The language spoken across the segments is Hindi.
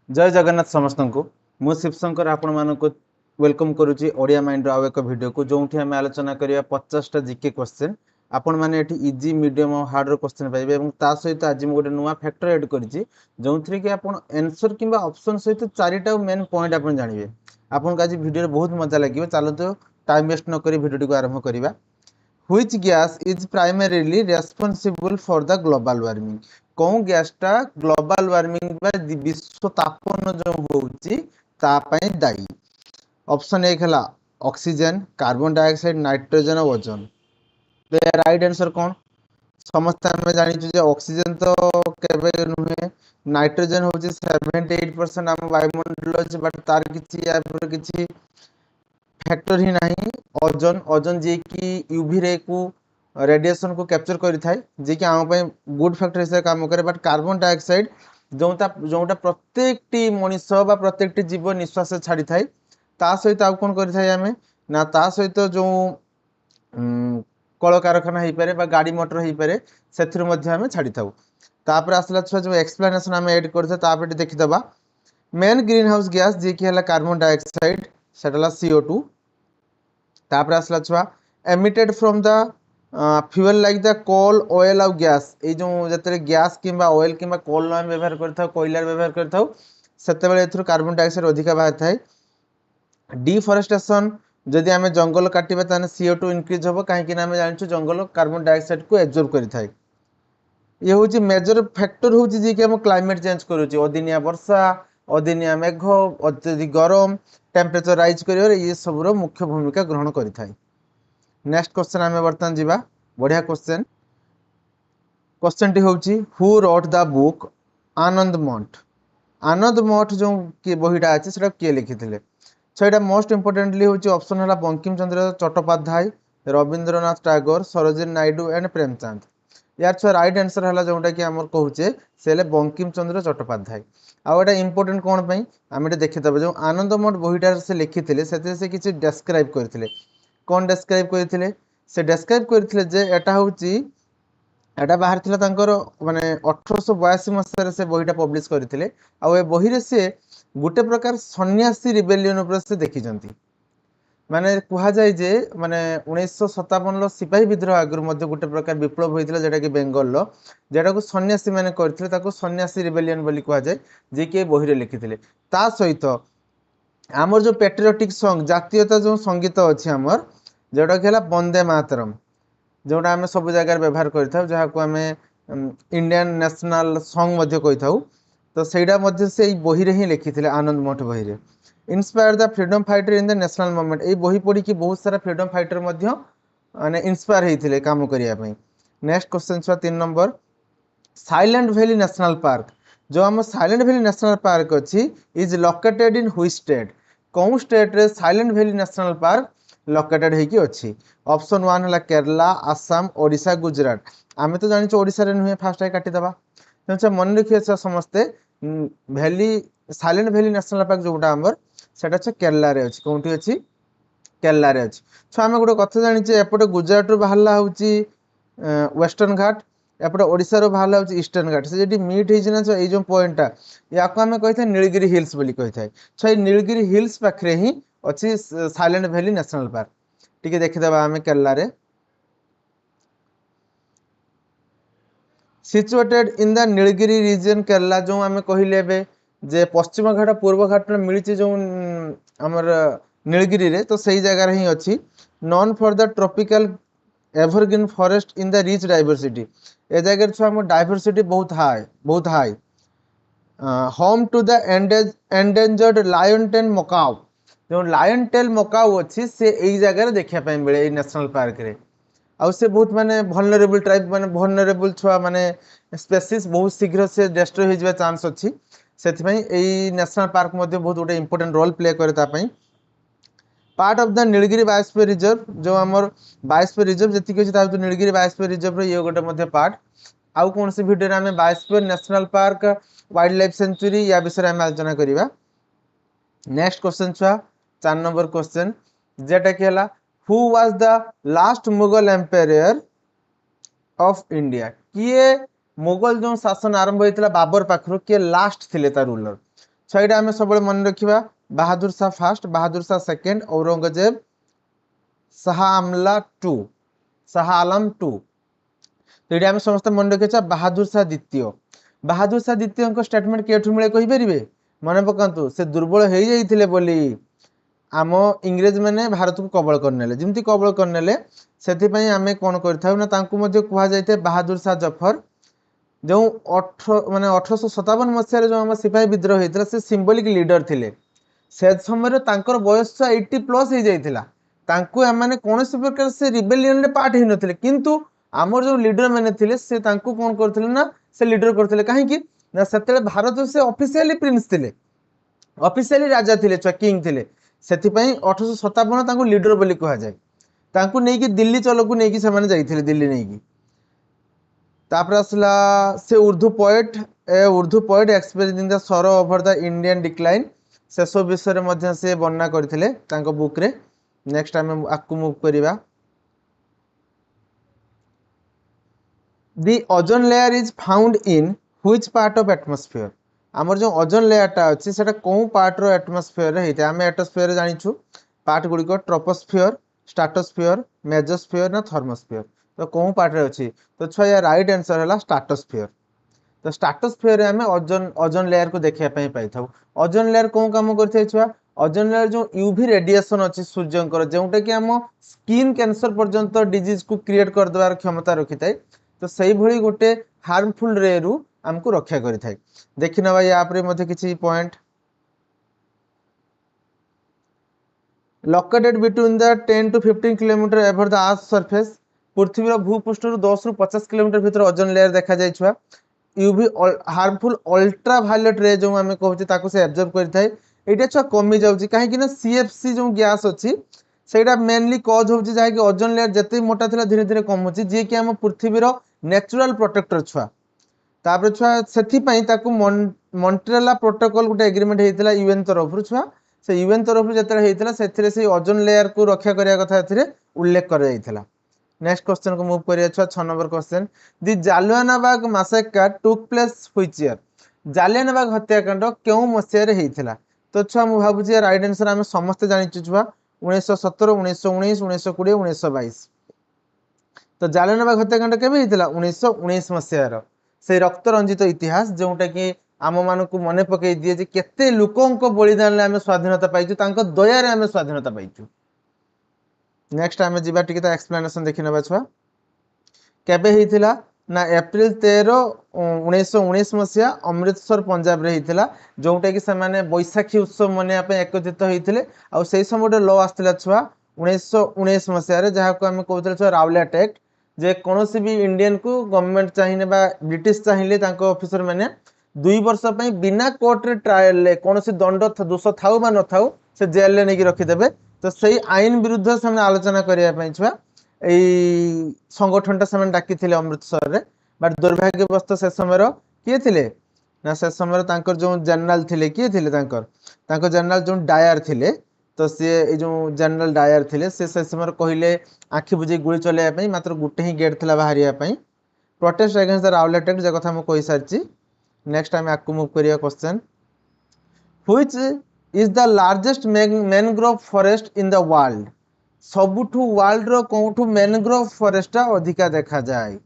जय जगन्नाथ समस्त को मु शिवशंकर आपण मानक वेलकम करुच्ची ओडिया माइंड आउ एक वीडियो को जो आम आलोचना करिया 50टा जीके क्वेश्चन आपण मैंने इजी मीडियम और हार्ड क्वेश्चन पाइबे और ता सहित आज मुझे नुआ फैक्टर ऐड करिछि जो थी कि आपण आंसर किंबा ऑप्शन सहित चारिटा मेन पॉइंट आपण जानिबे। आपन आज वीडियो बहुत मजा लगे चलते टाइम वेस्ट न करी वीडियो को आरंभ करिबा। Which gas is primarily responsible for the global warming? कौन गैसटा ग्लोबल वार्मिंग विश्व तापन जो होउची ता पई दायी। ऑप्शन 1 हला ऑक्सीजन, कार्बन डाइऑक्साइड, नाइट्रोजन और ओजोन। तो राइट आंसर कौन? समस्त हमें जानी जे ऑक्सीजन तो केबे नुहे, नाइट्रोजन होची 78% हम वायुमंडल अछि बट तार किछि या पर किछि फैक्टर ही नहीं। ओजोन ओजोन जे कि यूवी रे को रेडिएशन को कैप्चर करि थाए जे कि आम पे गुड फैक्टर हिसाब काम करे। बट कार्बन डाइऑक्साइड जोटा प्रत्येक टी मनीष बा प्रत्येक टी जीव निश्वास छाड़ी थाए ता सहित आउ कोन करि थाए आमे ना ता सहित जो कल कारखाना हो पारे बा गाड़ी मोटर हो पारे से मध्य आमे छाड़ी थाउ। तापर आसला छुआ जो एक्सप्लेनेशन आमे ऐड करथे तापर देखि दबा। मेन ग्रीन हाउस गैस जे कि हला कार्बन डाइऑक्साइड सेटला CO2। तापर आसला छुआ emitted from the fuel like the coal oil और गैस ए जो जतरे गैस किंबा ऑयल किंबा कोल हम व्यवहार करथाउ कोयला व्यवहार करथाउ सेते बेले एथुर कार्बन डाइऑक्साइड अधिक बाहर थाए। डिफॉरेस्टेशन जदि आमे जंगल काटिबा ताने CO2 इंक्रीज होबो काहे कि आमे जानिछु जंगल कार्बन डाइऑक्साइड को एब्जॉर्ब करि थाए। ये होची मेजर फैक्टर होची जे कि हम क्लाइमेट चेंज करूची अदिनिया वर्षा अदिनिया मेघ अत्यधिक गरम टेम्परेचर राइज करियो ये सबरो मुख्य भूमिका ग्रहण करि थाए। नेक्स्ट क्वेश्चन आमे वर्तमान जीवा बढ़िया क्वेश्चन। क्वेश्चन टी होची हु रोट द बुक आनंद मठ। आनंद मठ जो कि बहीटा अछि सेटा के लिखिथिले सेटा मोस्ट इंपोर्टेंटली होची ऑप्शन हला बंकिम चंद्र चट्टोपाध्याय, रविंद्रनाथ टैगोर, सरोजिनी नायडू एंड प्रेमचंद। यार छुआ राइट आंसर हला जोटा कि हमर कहूचे सेले बंकिम चंद्र चट्टोपाध्याय। आ एटा इंपोर्टेंट कोन पई आमे देखि दबे जो आनंद मठ बहीटा से लिखिथिले सेते से किछि डिस्क्राइब करथिले। कौन डिस्क्राइब करथिले से डिस्क्राइब करथिले जे एटा होची एटा बाहर थिला तांकर माने 1882 मसिया से बहीटा पब्लिश करथिले। आ ए बही रे से गुटे प्रकार सन्यासी रिबेलियन ऊपर से देखिजंती माने कुहा जाय जे माने 1957 लो सिपाही विद्रोह आगुर मध्य गुटे प्रकार विप्लव होइतिला जेटा कि बेंगल लो जेटा को सन्यासी माने करथिले ताको सन्यासी रिबेलियन बोली कुहा जाय जे कि बही रे लिखिथिले। ता सहित आमर जो पैट्रियोटिक सॉन्ग जातीयता जो संगीत अछि हमर जोटा कि हला वंदे मातरम जोटा आमे सब जगह व्यवहार करथाउ जहा को आमे इंडियन नेशनल सॉन्ग मध्य कहिथाउ। तो सेटा मध्य से बही रे ही लिखिथिले आनंद मठ बही रे inspire the freedom fighter in the national movement. ए बही पढ़ी कि बहुत सारा फ्रीडम फाइटर मध्य माने इंस्पायर हेथिले काम करिया पई। नेक्स्ट क्वेश्चन छ 3 number silent valley national park जो हम साइलेंट वैली नेशनल पार्क अछि is located in which state. कौन स्टेट रे silent valley national park located है कि अछि। ऑप्शन 1 हला केरला, आसाम, ओडिशा, गुजरात। आमे तो जानि छ ओडिशा रे नुहे फास्ट है काटि दबा तो मन रखिए छ समस्ते valley silent valley national park जोटा हमर सेटा छ केरला रे अछि। कोंठी अछि केरला रे अछि। छ आमे गुटे कथा जानि छ एपटे गुजरात रो बाहरला होची वेस्टर्न घाट एपटे ओडिशा रो बाहरला होची ईस्टर्न घाट से जेडी मीट हेछि ना छ ए जो पॉइंटटा याको आमे कहिथे नीलगिरी हिल्स बोली कहिथे। छ ए नीलगिरी हिल्स पाखरे ही अछि साइलेंट वैली नेशनल पार्क। टिके देखि दबा आमे केरला रे situated in the Nilgiri region Kerala जो आमे कहिले बे जे पश्चिम घाट पूर्व घाट में मिली जो हमर नीलगिरी रे तो सही जगह ही अछि। Known for the tropical evergreen forest in the rich diversity ए जगह छ हम डाइवर्सिटी बहुत high home to the endangered lion tail macaque जो लायन टेल मकाऊ अछि से एई जगह रे देखिया पय मिले नेशनल पार्क रे। आउ से बहुत माने vulnerable ट्राइब माने vulnerable छुआ माने स्पेसीज बहुत शीघ्र से डिस्ट्रॉय हो जाय चांस अछि सेति पई एई नेशनल पार्क मध्ये बहुत गोटे इंपोर्टेंट रोल प्ले करे ता पई। Part of the Nilgiri biosphere reserve जो हमर बायोस्फीयर रिजर्व जति कि ता नीलगिरी बायोस्फीयर रिजर्व रे ये गोटे मध्ये पार्ट। आउ कोन से वीडियो रे हमें biosphere national park wild life sanctuary या विषय में आलोचना करिवा। नेक्स्ट क्वेश्चन छुआ 4 नंबर क्वेश्चन जेटा कि हला who was the last Mughal empire of India. किए मुगल जो शासन आरंभ होइतिला बाबर पाखरो के लास्ट थिले ता रूलर छुआ आम सब मन रखा बहादुर शाह फास्ट, बहादुर शाह सेकेंड, औरंगजेब, शाह आमला टू, शाह आलम टू। तो ये आम समस्त मन रखा बहादुर शाह द्वितीय। बहादुर शाह द्वितीय स्टेटमेंट केठू मिले कहींपर मन पकातु से दुर्बल हो जाइए बोली आम इंग्रेज मैंने भारत को कबल करने जमी कबल करने से आम कौन कहुए बहादुर शाह जफर जो माने 1857 मसीह जो आम सिपाही विद्रोह होता से सिंबलिक लीडर थे से समय बयस 80+ हो जाता मैंने कौन प्रकार से रिबेलियन पार्ट हो नथिले किंतु आमर जो लीडर मैंने थे से कौन करथिले ना से लीडर करथिले कहीं ना से भारत से ऑफिशियली प्रिंस थे ऑफिशियली राजा थे छुआ किंग थे से 1857 लीडर बोली कह जाए नहीं दिल्ली चलो को नहीं से जाइए दिल्ली नहीं तापर आसला से उर्दू पोएट एक्सप्रेसिंग द सरो ओवर द इंडियन डिक्लाइन से सब विषय में से वर्णना करते बुक रे। नेक्स्ट आम आपको मूव करवा दी ozone layer is found in which part of atmosphere आमर जो ओजोन लेयरटा अच्छी से कौ पार्ट रो एटमॉस्फेयर होता है आम एटमॉस्फेयर जानिछु पार्ट गुड़िक ट्रोपोस्फियर, स्ट्राटोस्फियर, मेजोस्फियर ना थर्मोस्फियर तो कौ पार्ट रे अच्छी तो छुआ या राइट आंसर है स्ट्राटोस्फियर। तो स्ट्राटोस्फियर आम ओजोन लेयर को देखा पाई था। ओजोन लेयर कौन काम करते छुआ ओजोन लेयर जो यूवी रेडिएशन अच्छी सूर्यंकर जोटा कि आम स्किन कैंसर पर्यंत डिजीज को क्रिएट करदेवार क्षमता रखी थाए तो से भली गोटे हार्मफुल रे रु आमको रक्षा करें। देखी ना या किसी point located between the 10 to 15 kilometre over the earth surface पृथ्वी भूपृष्ठ 10 ରୁ 50 किलोमीटर भीतर ओजोन लेयर देखा जाय छुआ यूवी हार्मफुल अल्ट्रा वायलेट रे जो आम कहूँ से एब्जॉर्ब करें ये छुआ कमी जाऊँगी कहीं सीएफसी जो गैस अच्छी से मेनली कज हो जहाँकि ओजोन लेयर जिते मोटा था धीरे धीरे कमुची जी कि आम पृथ्वीर नेचुरल प्रोटेक्टर छुआ तापर छुआ से मॉन्ट्रियल प्रोटोकॉल गोटे एग्रीमेंट होता यूएन तरफ छुआ से यूएन तरफ जो से ओजोन लेयर को रक्षा करने कथा उल्लेख कर। नेक्स्ट क्वेश्चन को मूव करिया छुआ 6 number question the Jallianwala Bagh massacre took place which year Jallianwala Bagh हत्याकांड क्यों मसीह होता तो छुआ मुझे भावुँ राइट आंसर आम समस्ते जानी छुआ 1917, 1919, 1920, 1922 तो जालियानवाग हत्याकांड केबे होता 1919 मसीहार से रक्त रंजित इतिहास जोटा कि आम मान को मन पकई दिए जे केते लोकों बलिदान आम स्वाधीनता पाइचु दयार आम स्वाधीनता पाइचु। नेक्स्ट आम जी एक्सप्लेनेशन देखी ना छुआ केबे होता ना एप्रिल 13, 1919 मसीहा अमृतसर पंजाब रे होता जोटा कि से बैशाखी उत्सव मनाइया एकत्रित होते आई समय गोटे लॉ आसला छुआ 1919 मसीह जहाँ को आम कहते छुआ राउलेट एक्ट जे कौन भी इंडियन को गवर्नमेंट चाहिए ब्रिटिश चाहिए ऑफिसर मैंने 2 वर्ष बिना कोर्ट रे ट्रायल कौन दंड दोष थाऊ बा न थाऊ से जेल नहीं रखिदेवे तो सही आईन विरुद्ध से आलोचना करने छुआ यही संगठन से डाकी अमृतसर रे बट दुर्भाग्यवश से समय किए थे ना से समय जो जनरल थे किए थे जनरल जो डायर थे तो सी जो जनरल डायर थे से समय कहले आखि बुझे गुली चलैया मात्र गोटे ही गेट था बाहर protest against the Rowlatt act जगह मुझे कही सारी। नेक्स्ट आम आपको मूव करिया question which is the largest mangrove forest in the world सबुठू वर्ल्ड रो कोठू मैनग्रोव फॉरेस्ट अधिका देखा जाए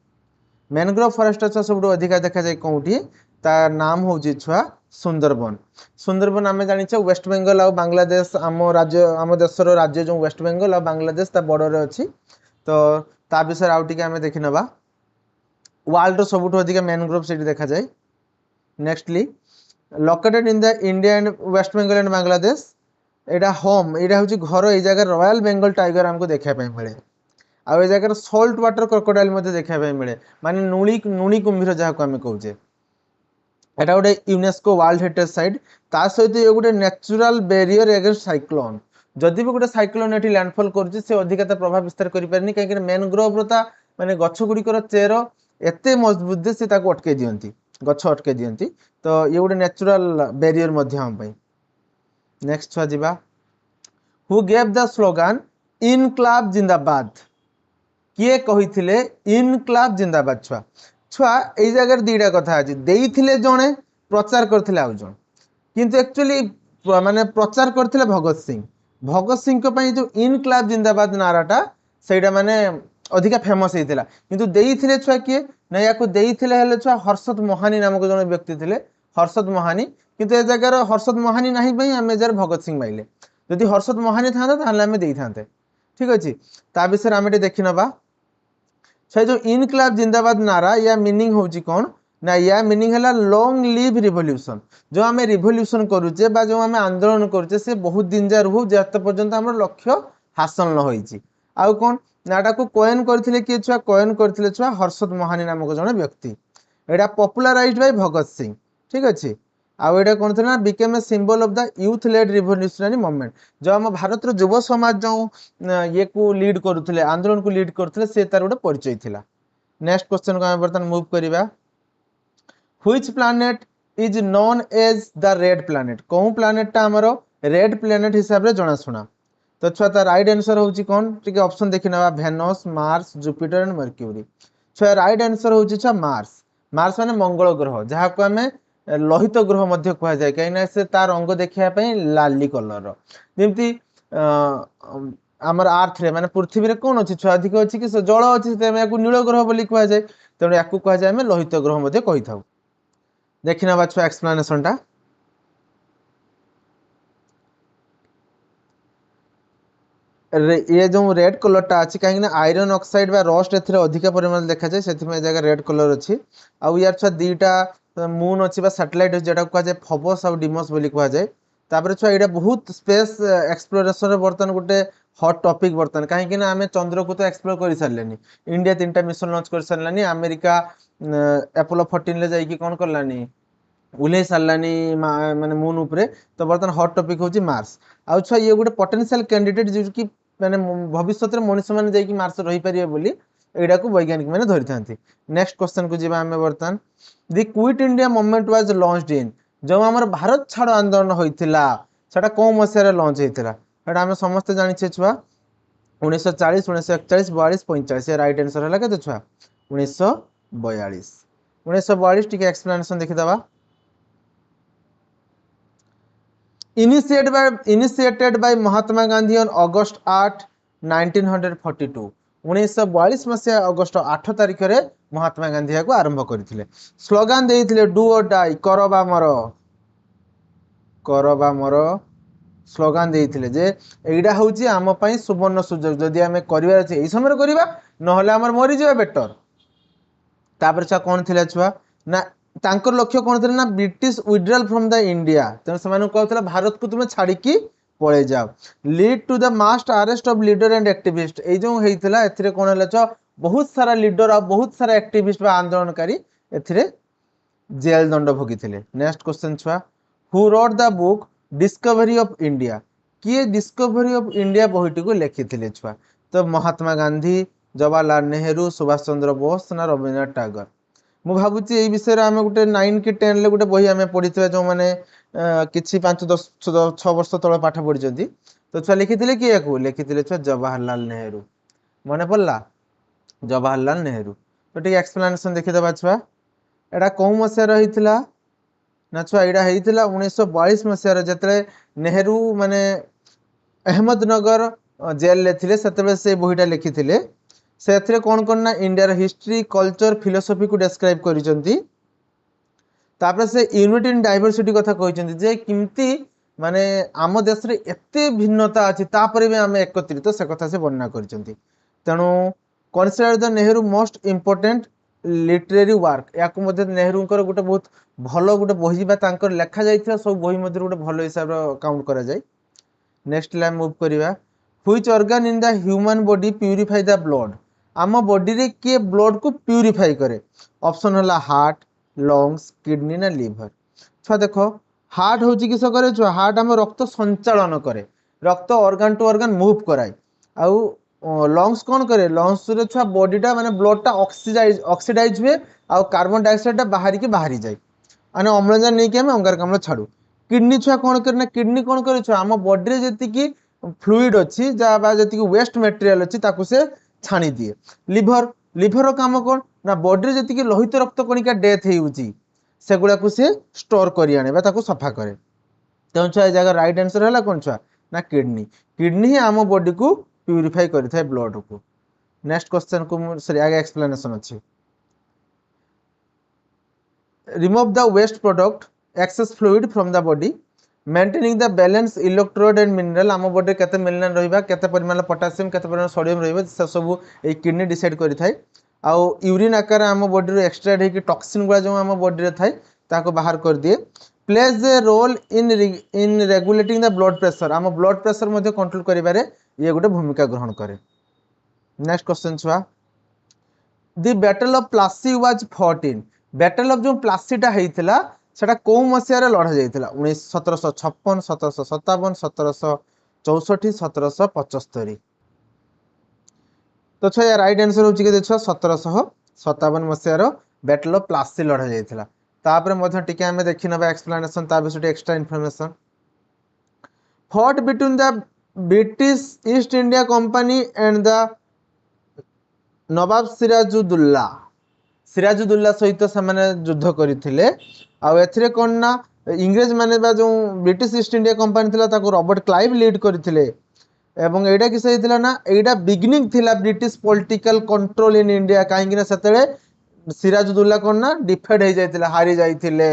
मैनग्रोव फॉरेस्ट सब अधिका देखा जाए कौटी तार नाम हूँ छुआ सुंदरबन। सुंदरबन आम जाने वेस्ट बेंगल और बांग्लादेश आम देशर राज्य जो वेस्ट बेंगल और बांग्लादेश बॉर्डर अच्छी तो ता विषय आउ टिके आम देखि नबा वर्ल्ड सबुठ अधिक मैनग्रोव से देखा जाए। Nextly located in the India and West Bengal and Bangladesh एटा होम एटा हूँ घर ये जगह रॉयल बेंगल टाइगर आमको देखा मिले आउ जगह सॉल्ट वाटर क्रोकोडाइल देखा मिले माने नुणी कुंभीर जहाँ को आम कहे एटा गोटे यूनेस्को वर्ल्ड हेरिटेज साइट ता सहित ये गोटे नेचुरल बैरियर एगेंस्ट साइक्लोन जदि भी गोटे साइक्लोन ये लैंडफॉल कर अधिकता प्रभाव विस्तार करें कहीं मैनग्रोव माने गछ गुड़िकर चेर एत मजबूत से अटके दियंती गछ अटके दियंती तो ये गोटे नेचुरल बैरियर हम। नेक्स्ट छुआ जीवा हु गेव द स्लोगान इनक्लाब जिंदाबाद किए कही इनक्लाब जिंदाबाद छुआ छुआ ये जगह दीटा कथा अच्छी जड़े प्रचार करते आउ जन किंतु एक्चुअली माने प्रचार करथिले भगत सिंह को पई जो इनक्लाब जिंदाबाद नाराटा सेटा माने अधिका फेमस हेतिला किंतु देइथिले छुआ किए ना याको देइथिले हेले छुआ हर्षद मोहानी नामक जने व्यक्ति थिले हर्षद मोहानी किंतु ए जगार हर्षद मोहानी नाही पई आमे जार भगत सिंह माइले जदि हर्षद मोहानी थांता ताहले आमे देई थांते ठीक अछि ता विषय आमे देखि नबा से जो इनक्लाब जिंदाबाद नारा या मीनिंग होची कोन ना या मीनिंग है लॉन्ग लिव रिवोल्यूशन जो आम रिवोल्यूशन करुचे बा जो आम आंदोलन करुचे से बहुत दिन जा रहू जत पर्यंत आम लक्ष्य हासिल न होईची आउ कौन नाटा को कॉइन करथिले किए छुआ कॉइन करथिले छुआ हर्षद मोहानी नामक जने व्यक्ति एटा पॉपुलराइज्ड बाय भगत सिंह ठीक अछि आउ एटा कोन थना became a symbol of the youth led revolutionary movement जो हम भारत रो युवा समाज जो ये को लीड करुथिले आंदोलन को लीड करुथिले से तार गोटे परिचय थिला नेक्स्ट क्वेश्चन को हम बर्तन मूव करिबा which planet is known as the red planet कौन प्लैनेट टा हमरो रेड प्लैनेट हिसाब रे जणा सुना तो छुआ तार राइट आंसर होची कोन ठीक ऑप्शन देखि नबा Venus Mars Jupiter and Mercury छुआ राइट आंसर होची छुआ मार्स मार्स माने मंगल ग्रह जहा को हमें लोहित ग्रह मध्य कहा जाए कहीं से तार रंग देखिया पई लाली कलर रो जेमती आमर आर्थ रे माने पृथ्वी रे कोन अछि छुआ अधिक अछि कि जल अछि ते याकू नील ग्रह बोली कहा जाए तेणु याकू कहा जाए हमें लोहित ग्रह मध्य कहि थाउ देखि नबा छुआ एक्सप्लेनेशन टा ये जो रेड कलर टा अच्छी कहीं आयरन ऑक्साइड बा रस्ट एथिरे अधिक परिमाण देखा जाए से जगह रेड कलर अच्छी आउ यार छुआ दीटा मून अच्छी बा सैटेलाइट जेटा कहा जाए फबस और डिमस बोली कहा जाए तापर छुआ एटा बहुत स्पेस एक्सप्लोरेशन बर्तन गोटे हॉट टॉपिक बर्तन कहीं आम चंद्र को तो एक्सप्लोर कर सारे इंडिया 3टा मिशन लॉन्च कर सारे अमेरिका अपोलो 14 ले जाइए कौन करलानी उल्ले सारानी माने मून उपरे तो बर्तन हॉट टॉपिक होची मार्स आउ छुआ ये गोटे पोटेंशियल कैंडिडेट जो कि माने भविष्य में मनुष्य मैंने जाइए मार्स रही पारे बोली एटा को वैज्ञानिक मैंने धरी थांती नेक्स्ट क्वेश्चन को जीवा हमें बर्तन the quit India movement was launched इन जो हमर भारत छाड़ आंदोलन होइथिला सेटा कोन मसिया रे लॉन्च होइथिला सेटा हम समस्त जानि छे छुआ 1940 1941 42 45 राइट आंसर हला के छुआ 1942 1942 टिके एक्सप्लेनेशन देखि दबा initiated by Mahatma Gandhi on August 8 1942 1942 मसीहा अगस्त 8 तारिख रे महात्मा गांधी को आरंभ करथिले स्लोगान देइथिले डू और डाई करबा मरो स्लोगान देइथिले जे एइडा होउची आम पई सुवर्ण सुजोग जदि आमे करिवार छै एई समय करिवा नहले हमर मरि जेबा बेटर तापर छा कोन थिला छुआ ना तांकर लक्ष्य कोन थिला ना British withdrawal from the India तेन समान कहतला भारत को तुमे छाड़ी की पळे जाओ lead to the mass arrest of leader and activist ए जो हेइथिला एथिरे कोन हला छ बहुत सारा लीडर और बहुत सारा एक्टिविस्ट बा आंदोलनकारी एथिरे जेल दंड भोगिथिले नेक्स्ट क्वेश्चन छुआ who wrote the book discovery of India किए डिस्कवरी ऑफ इंडिया बहिटी को लिखिथिले छुआ तो महात्मा गांधी जवाहरलाल नेहरू सुभाष चंद्र बोस ना रविन्द्रनाथ टैगोर मु भाबुची ए विषय रे आमे गुटे 9 कि 10 ले गुटे बही आमे पढिथिबा जो माने किछि 5 10 6 वर्ष तळे पाठ पढिचंती तो छुआ लिखिथिले कि याकू लिखिथिले छुआ जवाहरलाल नेहरू मने पड़ला जवाहरलाल नेहरू तो ठीक एक्सप्लेनेशन देखि दबा छुआ एडा कोन मसिया रहिथिला ना छुआ एडा हेइथिला 1942 मसिया रे जतले नेहरू माने अहमदनगर जेल ले थिले सेतबे से बहीटा लिखिथिले से कौन कौन ना इंडिया हिस्ट्री कल्चर फिलोसफी को डिस्क्राइब करिसंती तापर से यूनिटी इन डाइवर्सिटी कथा कहिसंती जे किमती माने आम देश रे एते भिन्नता अछि तापर भी आमे एकत्रित से कथा से वर्णना करिसंती तेणु consider the Nehru most important literary work याकू मध्ये नेहरू कर गोटे बहुत भलो गोटे बही बा तांकर लेखा जाइथिला सब बही मध्ये गोटे भलो हिसाब रो काउंट करा जाय नेक्स्ट लाइन मूव करिवा which organ in the human body purify the blood आम बॉडी रे किए ब्लड को प्यूरिफाई करे ऑप्शन हला हार्ट लंग्स किडनी ना लिवर छुआ देखो हार्ट होची किस करे छुआ हार्ट हम रक्त संचालन करे रक्त ऑर्गन टू ऑर्गन मूव कराए आउ लंग्स कौन करे लंग्स रे छुआ बॉडीटा माने ब्लडटा ऑक्सीडाइज हुए आउ कार्बन डाइऑक्साइड बाहर की बाहरी जाए माने अम्लजान नहीं कि हम अंगारकाम्ल छाड़ू किडनी छुआ कौन करे ना किडनी कौन करे छुआ आम बॉडी रे जति की फ्लूइड अच्छी जहाँ जति वेस्ट मटेरियल अच्छी ताकू से छाणी दिए लिभर लिभर काम कौन ना बॉडी जी लोहित रक्त कणिका डेथ होगी से गुड़ा से स्टोर कर आने ताकू सफा करे तेणु छुआ जगह राइट आंसर है कौन छुआ ना किडनी। किडनी ही आम बॉडी को प्यूरिफाई करें ब्लड को। नेक्स्ट क्वेश्चन को सॉरी आगे एक्सप्लेनेशन अच्छी। Remove the waste product excess fluid from the body maintaining the balance electrode and mineral. आम बॉडी केते मिनरल रहिबा केते परिमाण पोटासियम केते परिमाण सोडियम रहिबा से सब ए किडनी डिसाइड करि थाए। आउ यूरिन आकार आम बॉडी रो एक्सट्रैक्ट होकि टॉक्सिन गुला जो आम बॉडी रे थाए ताको बाहर कर दिए। Plays a role in regulating the blood pressure. आम ब्लड प्रेशर मध्ये कंट्रोल करिबारे ये गोटे भूमिका ग्रहण करे। नेक्स्ट क्वेश्चन छुआ। The battle of Plassey was fought in. Battle of जो प्लासीटा हेइतिला सेटा को मसिया रे लड़ा जाइतिला 1756 1757 1764 1775। तो छया राइट आंसर होची के देखो 1757 मसिया बैटल ऑफ प्लासी लड़ा जाइतिला। तापर मध्ये टिके हमें देखि नबा एक्सप्लेनेशन ता बिषय extra information. Fought between the British East India company and the nawab Sirajuddaula. Sirajuddaula सहित से युद्ध करते कौन ना इंग्रेज माने जो ब्रिटिश ईस्ट इंडिया कंपनी थिला ताको रॉबर्ट क्लाइव लीड करथिले। एवं एटा किस होइतिला ना एटा बिगिनिंग थिला British political control in India काहेकि ना सेतले सिराजुद्दौला कौन ना डिफेड हो जाइतिला हारी जाइतिले।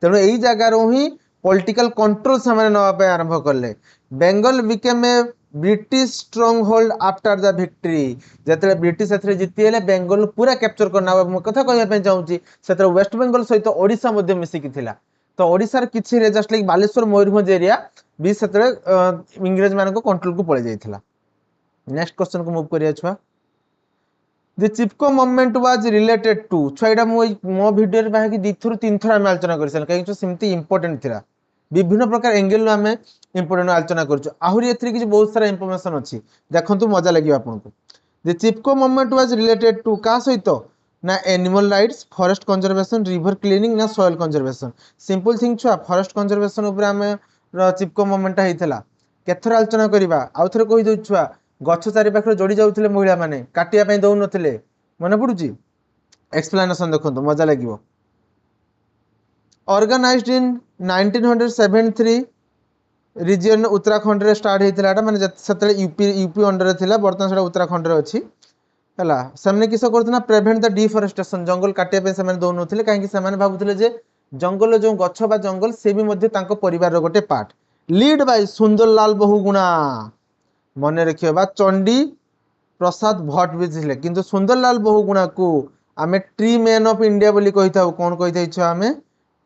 तेणु एई जगार ही पॉलिटिकल कंट्रोल से नवा आरंभ कले। Bengal became a British strong hold after the victory. जिते ब्रिटिश एथरे जीती हेले बेंगल पूरा कैप्चर करना कथा कहवाई चाहूँगी से वेस्ट बेंगल सहित ओडिशा मिसिकी थिला। तो ओडिशार किछि just like Baleshwar Mayurbhanj area भी से इंग्रेज मान कंट्रोल को पड़े जाइथिला। नेक्स्ट क्वेश्चन को मूव करिया छुआ। The Chipko movement was related to. छुआ एटा मो वीडियो रे बाकी 2 थर 3 थर आम आलोचना करछन कहीं सेमती इंपोर्टेंट थिला। विभिन्न प्रकार एंगल आम इंपोर्टेंट आलोचना करूँ ए बहुत सारा इनफॉरमेशन अच्छी देखो मजा लगे आपको। The Chipko movement was related to क्या सहित ना animal rights forest conservation river cleaning ना सॉइल कंजर्वेशन। सिंपल थिंग छुआ फॉरेस्ट कंजर्वेशन उपर आम चिपको मूवमेंट होता केथर आलोचना करवा आउ थे कहीदे छुआ गछ चारि पाखे जोड़ी जाऊे महिला मैंने काटिया दौन थे मन पड़ुची। एक्सप्लेनेशन देखो मजा लगे। ऑर्गेनाइज्ड इन 1973 रीजन उत्तराखंड रे स्टार्ट होता माने से यूपी अंडर थिला बर्तमान से उत्तराखंड रे अच्छी है। से किस करते प्रिवेंट द डिफॉरेस्टेशन जंगल काटिया से दौन थे कहीं भावुले जे जंगल जो गछ बा जंगल से भी परिवार गोटे part. Lead by Sunderlal Bahuguna मन रखिए बा चंडी प्रसाद भट्ट भी थे किंतु सुंदरलाल बहुगुणा को आम ट्री मैन ऑफ इंडिया बोली कही था। कौन कही था आम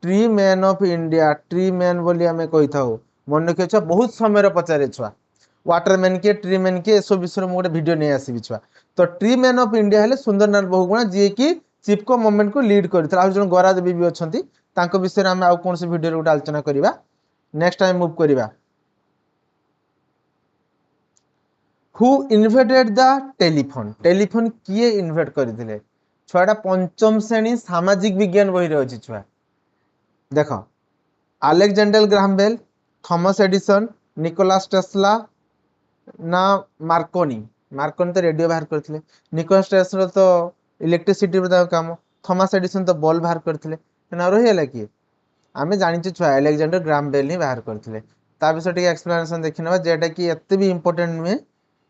tree man of India tree man बोली आम कही था। मन रखिए छुआ बहुत समय पचारे छुआ वाटरमैन किए ट्री मैन किए सब विषय में गोटे वीडियो नहीं आसबि छुआ। तो ट्री मैन ऑफ इंडिया हेले सुंदरलाल बहुगुणा जी की चिपको मूवमेंट को लीड करते। आज जन गरा देवी भी अच्छा विषय में आम आउ कौन से वीडियो गोटे आलोचना करवा। नेक्स्ट टाइम मूव करवा। Who invented the telephone. Telephone किए इन्वेंट करते छुआटा पंचम श्रेणी सामाजिक विज्ञान बही रही अच्छी छुआ देख Alexander Graham Bell Thomas Edison Nikola Tesla ना मार्कोनी। मार्कोनी तो रेडियो बाहर करते निकोलास टेस्ला तो इलेक्ट्रिसिटी काम थॉमस एडिसन तो बल्ब बाहर करते रहीगला किए आम जानी छुआ अलेक्जेंडर ग्राहम बेल ही बाहर करते। विषय एक्सप्लेनेशन देखी ना जेटा कि एत भी इंपोर्टेंट नुहे।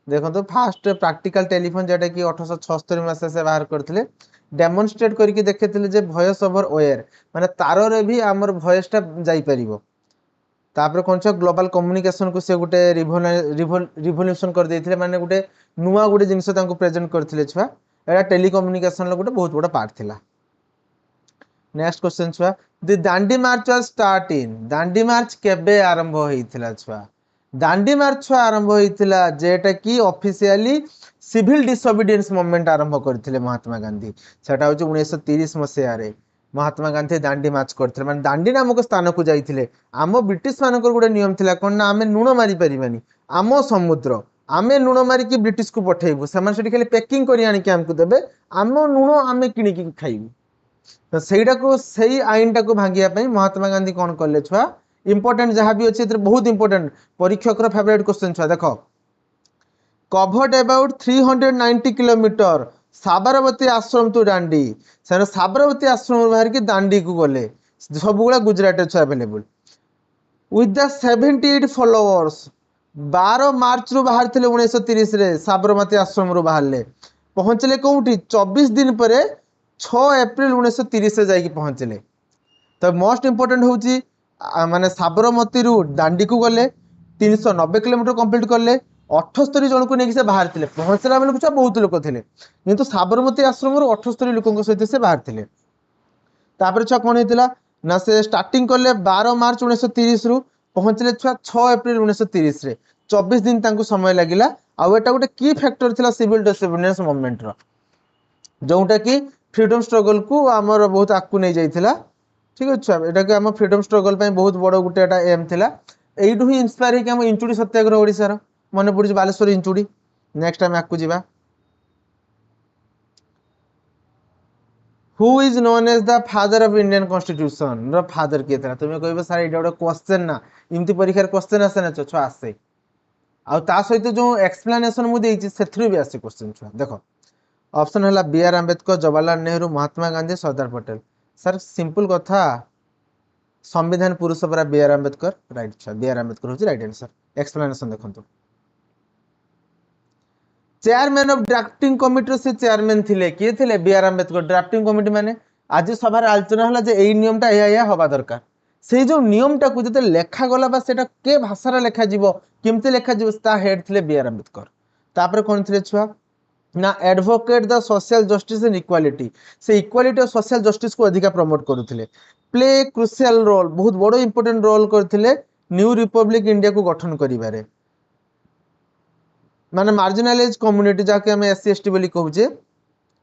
देखो तो फास्ट प्रैक्टिकल टेलीफोन जेटा कि 1876 मसीहा से बाहर करते डेमोन्स्ट्रेट करके देखते जे वॉइस ओवर ओयर माने तार रे भी आमर वॉइसटा जाई परिबो। तापर कौन ग्लोबल कम्युनिकेशन को से गोटे रिवोल्यूशन कर देथिले माने गोटे नुआ गोटे जिनस तांको प्रेजेंट करथिले छुआ एटा टेलीकम्युनिकेशन लो गोटे बहुत बड़ा पार्ट थिला। नेक्स्ट क्वेश्चन छुआ the Dandi march was start in. Dandi march केबे आरंभ होइथिला छुआ। दांडी मार्च आरंभ होइथिला जेटा कि ऑफिशियली सिविल डिसोबीडियंस मूवमेंट आरंभ करथिले महात्मा गांधी। सेटा होची 1930 मसीहा रे महात्मा गांधी दांडी मार्च करथिले माने दांडी नामक स्थान को जाइथिले। आम ब्रिटिश मानकर गोटे नियम थिला कोन ना आमे नुण मारी परिबानी आम समुद्र आमे नुण मारी कि ब्रिटिश को पठेइबु सेमान सेठी खाली पैकिंग करी आनी कि हमको देबे आम नुण आमे किनी कि खाइबु। तो सेटा को सही आईन को भांगिया पई महात्मा गांधी कौन कले छुआ इंपोर्टेंट जहाँ भी अच्छे बहुत इंपोर्टेंट परीक्षक फेवरेट क्वेश्चन छुआ देख कवर्ड अबाउट 390 किलोमीटर साबरमती आश्रम टू दांडी से साबरमती आश्रम बाहर की दांडी को गले सब गुड़ा गुजरात छुआ अवेलेबल। with the 78 followers 12 मार्च रु बाहर थे 1930 रे साबरमती आश्रम रु बाहरले पहुंचले कोउठी 24 दिन पर 6 एप्रिल 1930 रे जाई पहुंचले। तो मोस्ट इंपोर्टेंट होची माने साबरमती रु दांडी को गले 390 किलोमीटर कंप्लीट करले 78 जन को नेकी से बाहर थे पहुंचला बेलू छुआ बहुत लोक थे किंतु साबरमती आश्रम रु 78 लोकों सहित से बाहर थे। तापर छुआ कौन होता ना से स्टार्टिंग कले 12 मार्च 1930 रु पहुंचले छुआ 6 एप्रिल 1930 रे 24 दिन तांको समय लागिला। आउ एटा गोटे की फैक्टर थिला सिविल डिसोबीडियंस मूवमेंट रो जोटा कि फ्रीडम स्ट्रगल को आमर बहुत आकु नहीं जाइथिला। ठीक अछि छुआ एटा कि आम फ्रीडम स्ट्रगल पय बहुत बड़ गोटे एटा एम थिला एइडु ही इंस्पायर कि हम इंचुडी सत्याग्रह ओडिसा रो मन पड़ुछि बालेश्वर इंचुडी। नेक्स्ट टाइम आकु जिबा who is known as the father of Indian constitution रो फादर किए था तुम्हें कहबो सर एटा गोटे क्वेश्चन ना इमती परीक्षा क्वेश्चन आसे ना छुआ आसे आ ता सहित जो एक्सप्लेनेशन मु देइछि सेथरु भी आसे क्वेश्चन छुआ देखो ऑप्शन हला B R Ambedkar Jawaharlal Nehru Mahatma Gandhi Sardar Patel. Sir simple कथा संविधान पुरुष परा बी आर आंबेडकर राइट छुआ बी आर आंबेडकर होछि राइट आंसर। एक्सप्लेनेशन देखंतु चेयरमैन ऑफ ड्राफ्टिंग कमिटी से चेयरमैन थिले किए थिले B R Ambedkar. Drafting committee माने आज सभार आलोचना हला जे एई नियमटा या हवा दरकार से जो नियमटा को जते लेखा गला बा सेटा के भाषा लेखा जीवो केमते लेखा जीवो ता हेड थिले बी आर आंबेडकर। तापर कोन थिले छुआ ना advocate the social justice and equality से इक्वालिटी और सोशल जस्टिस को अधिका प्रमोट करुथिले प्ले क्रुशियल रोल बहुत बड़ो इंपोर्टेंट रोल करथिले न्यू रिपब्लिक इंडिया को गठन करिबारे माने मार्जिनलाइज कम्युनिटी जाके हम एससी एसटी बोली कहूचे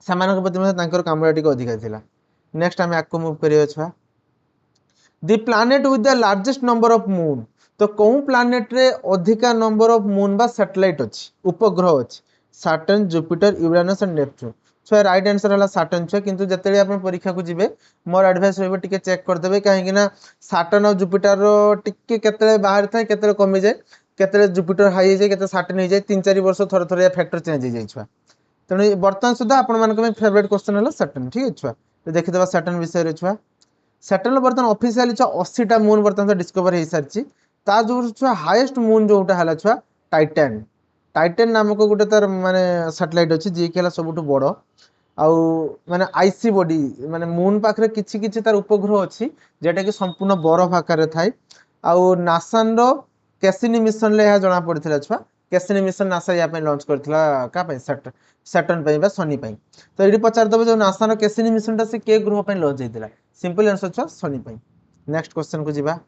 सेमानक प्रति में तांकर कामरा टिक अधिका थिला। नेक्स्ट हम आको मूव करियो छुआ the planet with the largest number of moon तो कोन प्लैनेट रे अधिका नंबर ऑफ मून बा सैटेलाइट अछि उपग्रह अछि Saturn Jupiter Uranus and Neptune. So right answer हला सैटर्न छ किंतु जतेले आपण परीक्षा को जिवे मोर एडवाइस होइबे टिके चेक कर देबे काहे कि ना सैटर्न और जुपिटर रो टिके केतले बाहर थाए केतले कमी जाय केतले जुपिटर हाई जाय केते सैटर्न हो जाय 3-4 वर्ष थोर थोर या फैक्टर चेंज हो जाय छुआ तने वर्तमान सुधा आपण मानक में फेवरेट क्वेश्चन हला सैटर्न। ठीक है छुआ तो देखि देबा सैटर्न विषय रे छुआ सैटर्न वर्तमान ऑफिशियली छ 80 टा मून वर्तमान डिस्कवर हे सारची ता जो छुआ हाईएस्ट मून जोटा हला छुआ टाइटन। टाइटन नामक गोटे तार माने सैटेलाइट अछि जे केला सबुटु बड़ आउ माने आईसी बॉडी माने मून पाखरे किछि किछि तार उपग्रह अछि जेटा कि संपूर्ण बरफ आकार रे थाई आउ नासान रो कैसिनी मिशन ले जणा पड़थिला छुआ कैसिनी मिशन नासा या पे लॉन्च करथिला का पे सैटर्न पे बा शनि पे। तो एडी पचार दबे जो नासा रो कैसिनी मिशन ता से के ग्रह पे लॉन्च हेतिला सिंपल आंसर छुआ शनि पे। नेक्स्ट क्वेश्चन को जिबा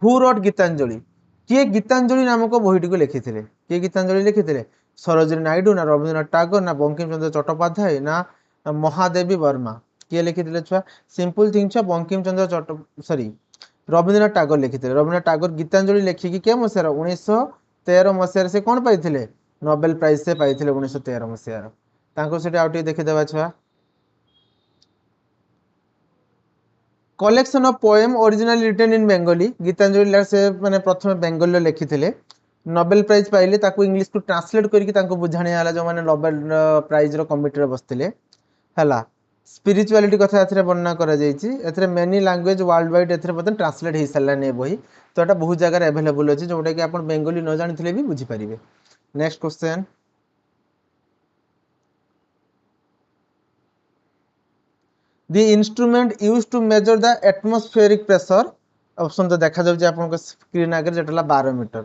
हु रोट गीतांजलि किए गीतांजलि नामक बहीटी को लिखिथिले किए गीतांजलि लिखिथिले सरोजिनी नायडू ना रविन्द्रनाथ टागोर ना बंकिम चंद्र चट्टोपाध्याय ना महादेवी वर्मा किए लिखिथिले छुआ सिंपल थिंग छुआ बंकिम चंद्र सॉरी रविन्द्रनाथ टागोर लिखिथिले। रविन्द्रनाथ टागोर गीतांजलि लिखिकी के मसियार 1913 मसियार से कोन पाइथिले नोबेल प्राइज से पाइथिले 1913 मसियार तांको सेटा आउटी देखि देबा छुआ collection of poem originally written in Bengali Gitanjali से माने प्रथम बेंगली लिखिथिले नोबेल प्राइज पाइले ताको इंग्लिश को ट्रांसलेट करके ताको बुझाणी आला जो माने नोबेल प्राइज रो कमिटी रे बसथिले हला स्पिरिचुअलिटी कथा एथरे वर्णना करा जायछि एथरे मेनी लैंग्वेज वर्ल्ड वाइड एथरे बतन ट्रांसलेट हे सल्ला ने बही तो एटा बहुत जगह अवेलेबल अछि जोटा कि आपण बेंगली न जानिथिले भी बुझी परिबे। Next question The instrument used to measure the atmospheric pressure option तो देखा जाउछि आपन को स्क्रीन आगे जेटला 12 मीटर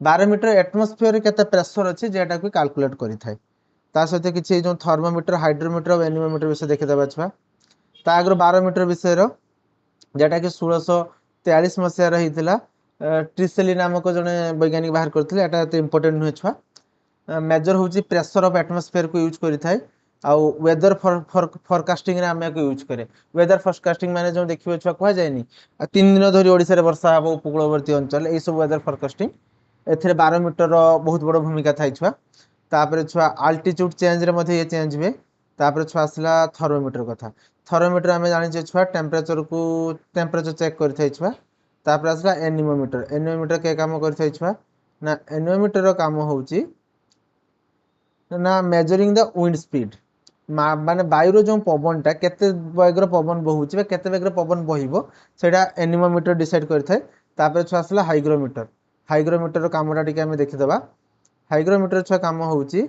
12 मीटर एटमॉस्फेयर केते प्रेशर अछि जेटा को कैलकुलेट करि थाय ता सहित किछि जो थर्मोमीटर हाइड्रोमीटर और एनीमोमीटर विषय देखि देबा छुआ ता आगर 12 मीटर विषय रो जेटा कि 1643 मसिया रहितला ट्रिसेली नामक जने वैज्ञानिक बाहर करथिले एटा एते इंपोर्टेंट नुहे छुआ मेजर होछि प्रेशर ऑफ एटमॉस्फेयर को यूज करि थाय आउ वेदर फोरकास्टिंग रे आमे को यूज करे वेदर फोरकास्टिंग माने जो देखिबो छुआ कहै जायनी 3 दिन धरि ओडिसा रे वर्षा हबो उपकूलवर्ती अंचल ए सब वेदर फोरकास्टिंग एथरे 12 मीटर रो बहुत बड़ भूमिका थाय छुआ। तापर छुआ अल्टीट्यूड चेंज रे मध्ये ये चेंज हुए तापर छुआ आसला थर्मोमीटर कथा थर्मोमीटर आमे जानि छे छुआ टेम्परेचर चेक करि थाय छुआ तापर आसला एनीमोमीटर के काम करि थाय छुआ ना एनीमोमीटर रो काम होउची ना मेजरिंग द विंड स्पीड माने वायुर जो पवनटा केते वेगर पवन बहुची केते वेगर पवन बहिबो सेटा एनिमोमीटर डिसाइड करिथाय। तापर छुआ आसला हाइग्रोमीटर। हाइग्रोमीटर रो कामटा टिके आमे देखिदबा। हाइग्रोमीटर छुआ काम होउची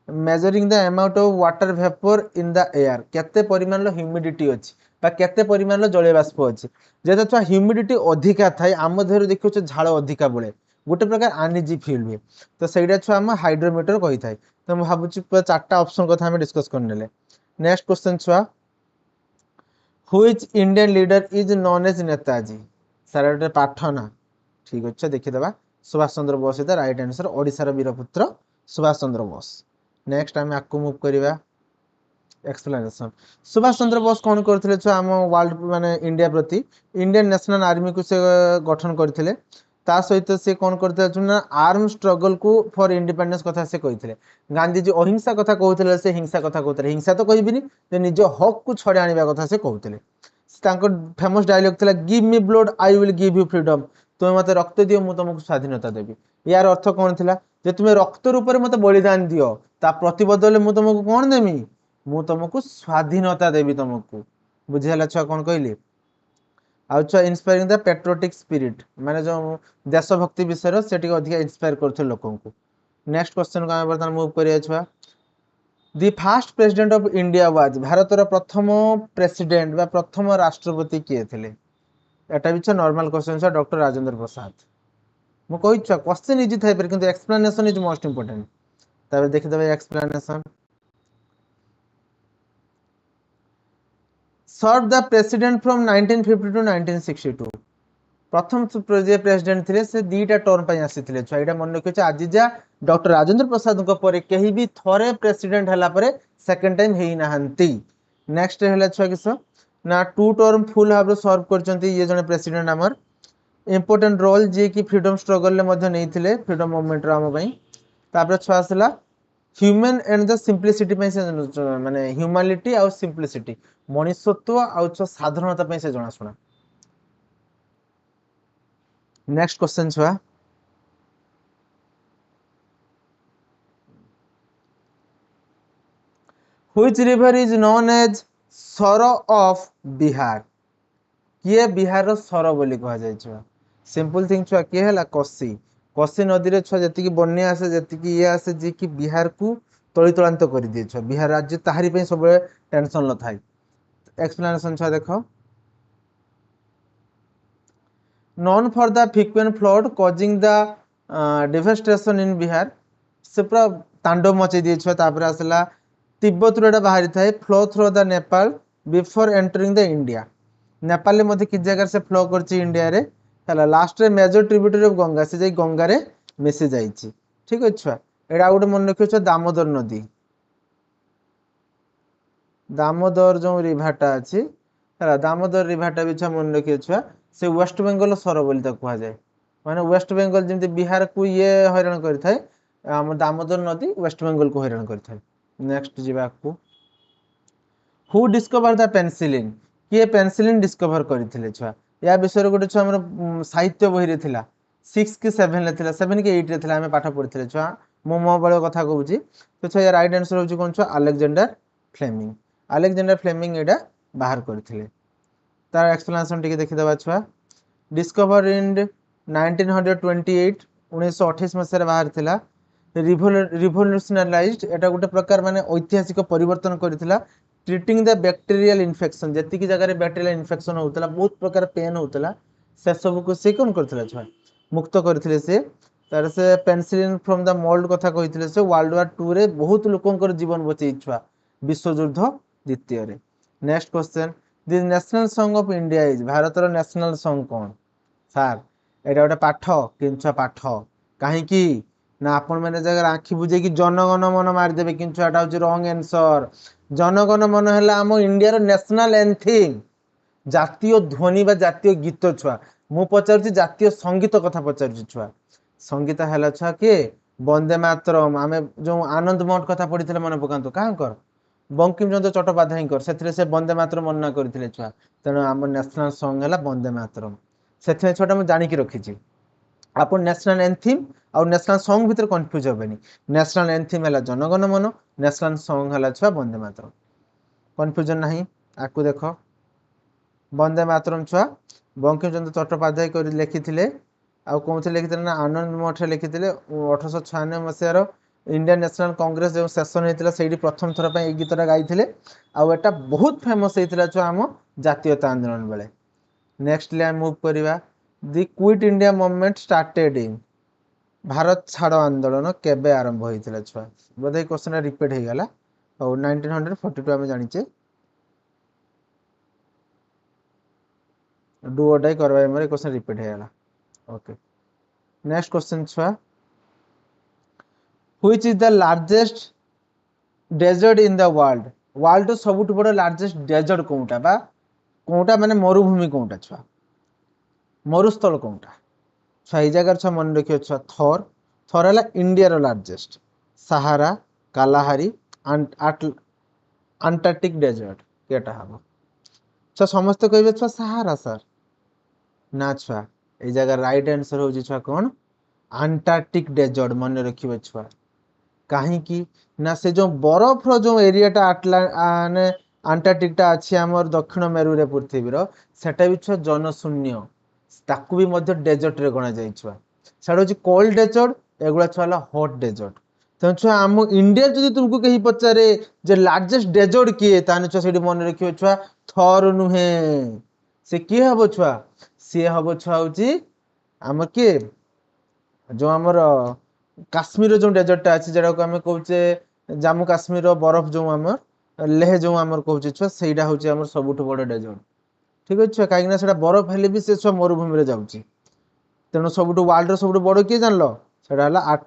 measuring the amount of water vapour in the air केते परिमाण ह्यूमिडिटी अछि बा केते परिमाण जलीय बाष्प अछि। जेता छुआ ह्यूमिडिटी अधिका थाए आम देहरु देखियो झाळ अधिका बळे गोटे प्रकार आनिजी फील हुए तो ସେଇଟା ଛୁଆ ଆମ ହାଇड्रोमीटर कही थाए। तो ମୁଁ ଭାବୁଛି ପୁରା ଚାରଟା ऑप्शन କଥା ଆମେ डिस्कस करनेले। नेक्स्ट क्वेश्चन छुआ which Indian leader is known as Netaji सारा गोटे पाठ ना ठीक अच्छे देखिदबा। Subhash Chandra Bose is the right answer Odisha रो वीरपुत्र सुभाष चंद्र बोस। नेक्स्ट आम आपको मूव करिवा एक्सप्लेनेशन। सुभाष चंद्र बोस कौन करथिले छुआ आम वर्ल्ड माने इंडिया प्रति इंडियन नेशनल आर्मी को से गठन करथिले। ता सहित से कौन करते ना आर्म स्ट्रगल को फॉर इंडिपेंडेंस कथा से कही गांधीजी अहिंसा कथा कहते से हिंसा कथा कहते हिंसा तो कहबिनी निज हक को छड़े आने कथा से कहते फेमस डायलॉग था give me blood I will give you freedom तुम्हें मत रक्त दियो मु तुमको स्वाधीनता देवी। यार अर्थ कौन थिला जे तुम्हें रक्त रूप में मत बलिदान दियो ता प्रतिबदले मु तुमको कौन देमी मु तुमको स्वाधीनता देवी तुमको बुझीला छुआ कौन कहली आउ छुआ इंस्पायरिंग द पेट्रोटिक स्पिरिट माने जो देशभक्ति विषय से अधिक इंस्पायर करथे लोकन को। नेक्स्ट क्वेश्चन को बर्तमान मूव करिया छुआ the first president of India was भारतर प्रथम प्रेसिडेंट बा प्रथम राष्ट्रपति किए थिले एटा भी छ नॉर्मल क्वेश्चन छ डॉक्टर राजेंद्र प्रसाद। मु कहि छ क्वेश्चन इजी थाइ पर किंतु एक्सप्लेनेशन इज मोस्ट इंपोर्टेंट। तबे देखि देबे explanation served the president from 1950 to 1962 प्रथम जे प्रेसिडेंट थे से दीटा टर्म पर आसी छुआ यहाँ मन रखिए आज जा डॉक्टर राजेंद्र प्रसाद कहीं भी थरे प्रेसिडेंट है सेकेंड टाइम है ना। नेक्स्ट है छुआ किस ना टू टर्म फुल भाव सर्व कर ये जने प्रेसिडेंट आमर इंपोर्टेंट रोल जी कि फ्रीडम स्ट्रगल नहीं फ्रीडम मूवमेंट आम छुआ आसला ह्यूमन एंड द सिंप्लिसिटी माने ह्यूमानिटी आउ सिंप्लिसिटी मनुष्यत्व आउ साधारणता से जनाशुना। नेक्स्ट क्वेश्चन छुआ which river is known as sorrow of Bihar किए बिहार रो सरो बोली कहा जाय छुआ सिंपल थिंग छुआ किए हला कोसी कोसी नदी रे छुआ जति की बन्या आसे जति की ये आसे जे कि बिहार को तलितलांत कर दिए छुआ बिहार राज्य ताहारी पे सब टेंशन ल थाई। एक्सप्लेनेशन छुआ देखो known for the frequent flood causing the devastation in Bihar से पूरा तांडव मचे दिए छुआ तापर आसला तिब्बत रो बाहरी थाए flow through the Nepal before entering the India Nepal ले मते कि जगह से फ्लो करची इंडिया रे हला लास्ट रे मेजर ट्रिब्यूटरी ऑफ गंगा से जे गंगा रे मिसि जाईची ठीक अछि छुआ एडा गुटे मन रखियो छ दामोदर नदी दामोदर जो रिभाटा अछि हला दामोदर रिभाटा भी छ मन रखियो छुआ से वेस्ट बेंगल सर बोली कह जाए माने वेस्ट बेंगल जमी बिहार को ये हैरान कर आम दामोदर नदी वेस्ट बेंगल को हैरान कर। नेक्स्ट जीवा को हु डिस्कवर द पेनिसिलिन किए पेनिसिलिन डिस्कवर करथिले छुआ या विषय गोटे छुआ हमर साहित्य बही रे थिला 6 कि 7 ले थिला 7 कि 8 रे थिला हमें पाठ पढ़िथिले छुआ मो बळ कथा कहूची तो छुआ राइट आंसर होची कोन छुआ अलेक्जेंडर फ्लेमिंग एडा बाहर करथिले। तार एक्सप्लेनेशन टिके देखि दबा छुआ डिस्कवर इन 1928 1928 मसीह बाहर थिला रिवोल्यूशनलाइज्ड एटा गोटे प्रकार माने ऐतिहासिक परिवर्तन करथिला ट्रीटिंग द बैक्टीरियल इन्फेक्शन जति की जगह रे बैक्टीरियल इन्फेक्शन होतला बहुत प्रकार पेन होतला से सब को से कोन करथिला छुआ मुक्त करथिले से तार से पेनिसिलिन फ्रॉम द मोल्ड कथा कहिथिले से वर्ल्ड वार 2 रे बहुत लोकंकर जीवन बचै छुआ विश्व युद्ध द्वितीय रे। Next question the national song of India is भारतर नेशनल सॉन्ग कौन सार एटा गोटे पाठ किंचुआ पाठ कहीं ना आपण मैंने जगह आखि बुझे कि जनगण मन मारिदेवे किंतु एटा हूँ रंग आंसर जनगण मन है आम इंडिया नेशनल एंथीम जातीय ध्वनि बा जातीय गीत छुआ मु पचार जातीय संगीत कथा पचार छुआ संगीत है छुआ किए वंदे मातरम आम जो आनंद मठ कथा पढ़ी मन पकात क्या बंकिम चंद्र चट्टोपाध्याय से वंदे मातरम वर्णना करते छुआ तेणु आम नेशनल सॉन्ग है वंदे मातरम से छुआ मुझे जानिकी रखी आप नेशनल एंथीम और नेशनल सॉन्ग भीतर कंफ्यूज हेनी नेशनल एंथीम है जनगण मन नेशनल सॉन्ग है छुआ वंदे मातरम। कन्फ्यूजन नहीं आकु देख वंदे मातरम छुआ बंकिम चंद्र चट्टोपाध्याय कर लिखिथिले आ कौन लिखिथिले ना आनंद मठ लिखिथिले 1896 मसीहार इंडियन नेशनल कांग्रेस जो सेशन होता है प्रथम थर पर यह गीतटा गाई आटा बहुत फेमस होता छुआ आम जातीयता आंदोलन बेले नेक्स्ट लाइन मूव करवा the quit India movement started in Bharat छाड़ आंदोलन केबे आरंभ होता छुआ बोधे क्वेश्चन रिपीट हो गला और 1942 आम जाचे डू और डाई करवा मेरे क्वेश्चन रिपीट हो गला ओके नेक्स्ट क्वेश्चन छुआ which is the largest desert in the world world तो सबुठ बड़ लार्जेस्ट डेजर्ट कोटा बा कोटा माने मरुभूमि कोटा छुआ मरुस्थल कोटा छुआ ये जगह छुआ मन रखियो छुआ थर थर है इंडिया रो लार्जेस्ट सहारा कालाहारी अंटार्कटिक डेजर्ट केटा हम छुआ समस्त कहे छुआ सहारा सर ना छुआ ये जगह राइट आंसर हो छुआ कौन अंटार्कटिक डेजर्ट मन रखियो छुआ कहीं ना से जो बरफ जो एरियाटा अंटार्कटिकटा अच्छी आमर दक्षिण मेरु रे पृथ्वीर सेटा भी छुआ जनशून्य ताकू भी मध्य डेजर्ट रे गणा जाई छुआ सेटा होची कोल्ड डेजर्ट एगुला छुआ हॉट डेजर्ट तेणु छुआ आम इंडिया जदि तुमको कहीं पचारे जे लार्जेस्ट डेजर्ट किए ताने छुआ सेठी मन रखियो छुआ थर नुहे से किए हबो छुआ सी हबो छुआ होची आम किए जो आमर काश्मीर जो डेजर्टा अच्छी जेटा को आम कहे जम्मू काश्मीर बरफ जो आम लेह जो आम कहे छुआ से हूँ सबुठ बड़ डेजर्ट ठीक है छुआ कहीं बरफ हेले भी से छुआ मरुभूमि जाऊँगी तेणु सब वर्ल्ड सब बड़ किए जान लो है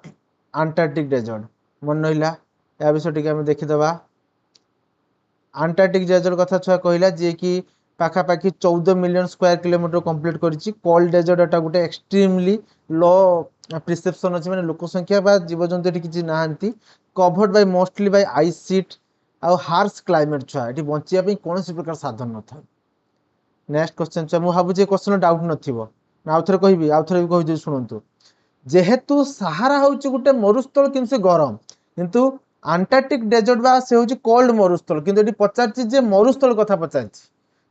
अंटार्कटिक डेजर्ट मन रहा या विषय टी देखीदे अंटार्कटिक डेजर्ट कथा छुआ कहला जी कि पाखापाखि 14 मिलियन स्क्वायर किलोमीटर कंप्लीट करिछि कोल्ड डेजर्ट एटा गोटे एक्सट्रीमली लो प्रिसेप्शन अच्छे मैंने लोक संख्या बा जीवजंतु ये किसी नहांती covered by mostly by ice sheet आउ हार्श क्लाइमेट छुआ ये बचापी कौन प्रकार साधन न था नेक्स्ट क्वेश्चन छुआ मुझे भावी क्वेश्चन डाउट नथिबो ना आउ थे कहबी आउ थे भी कहि शुणु जेहेतु सहारा हूँ गोटे मरुस्थल कि गरम किंतु अंटार्कटिक डेजर्ट बा से हूँ कोल्ड मरुस्थल किंतु ये पचार मरुस्थल कथा पचार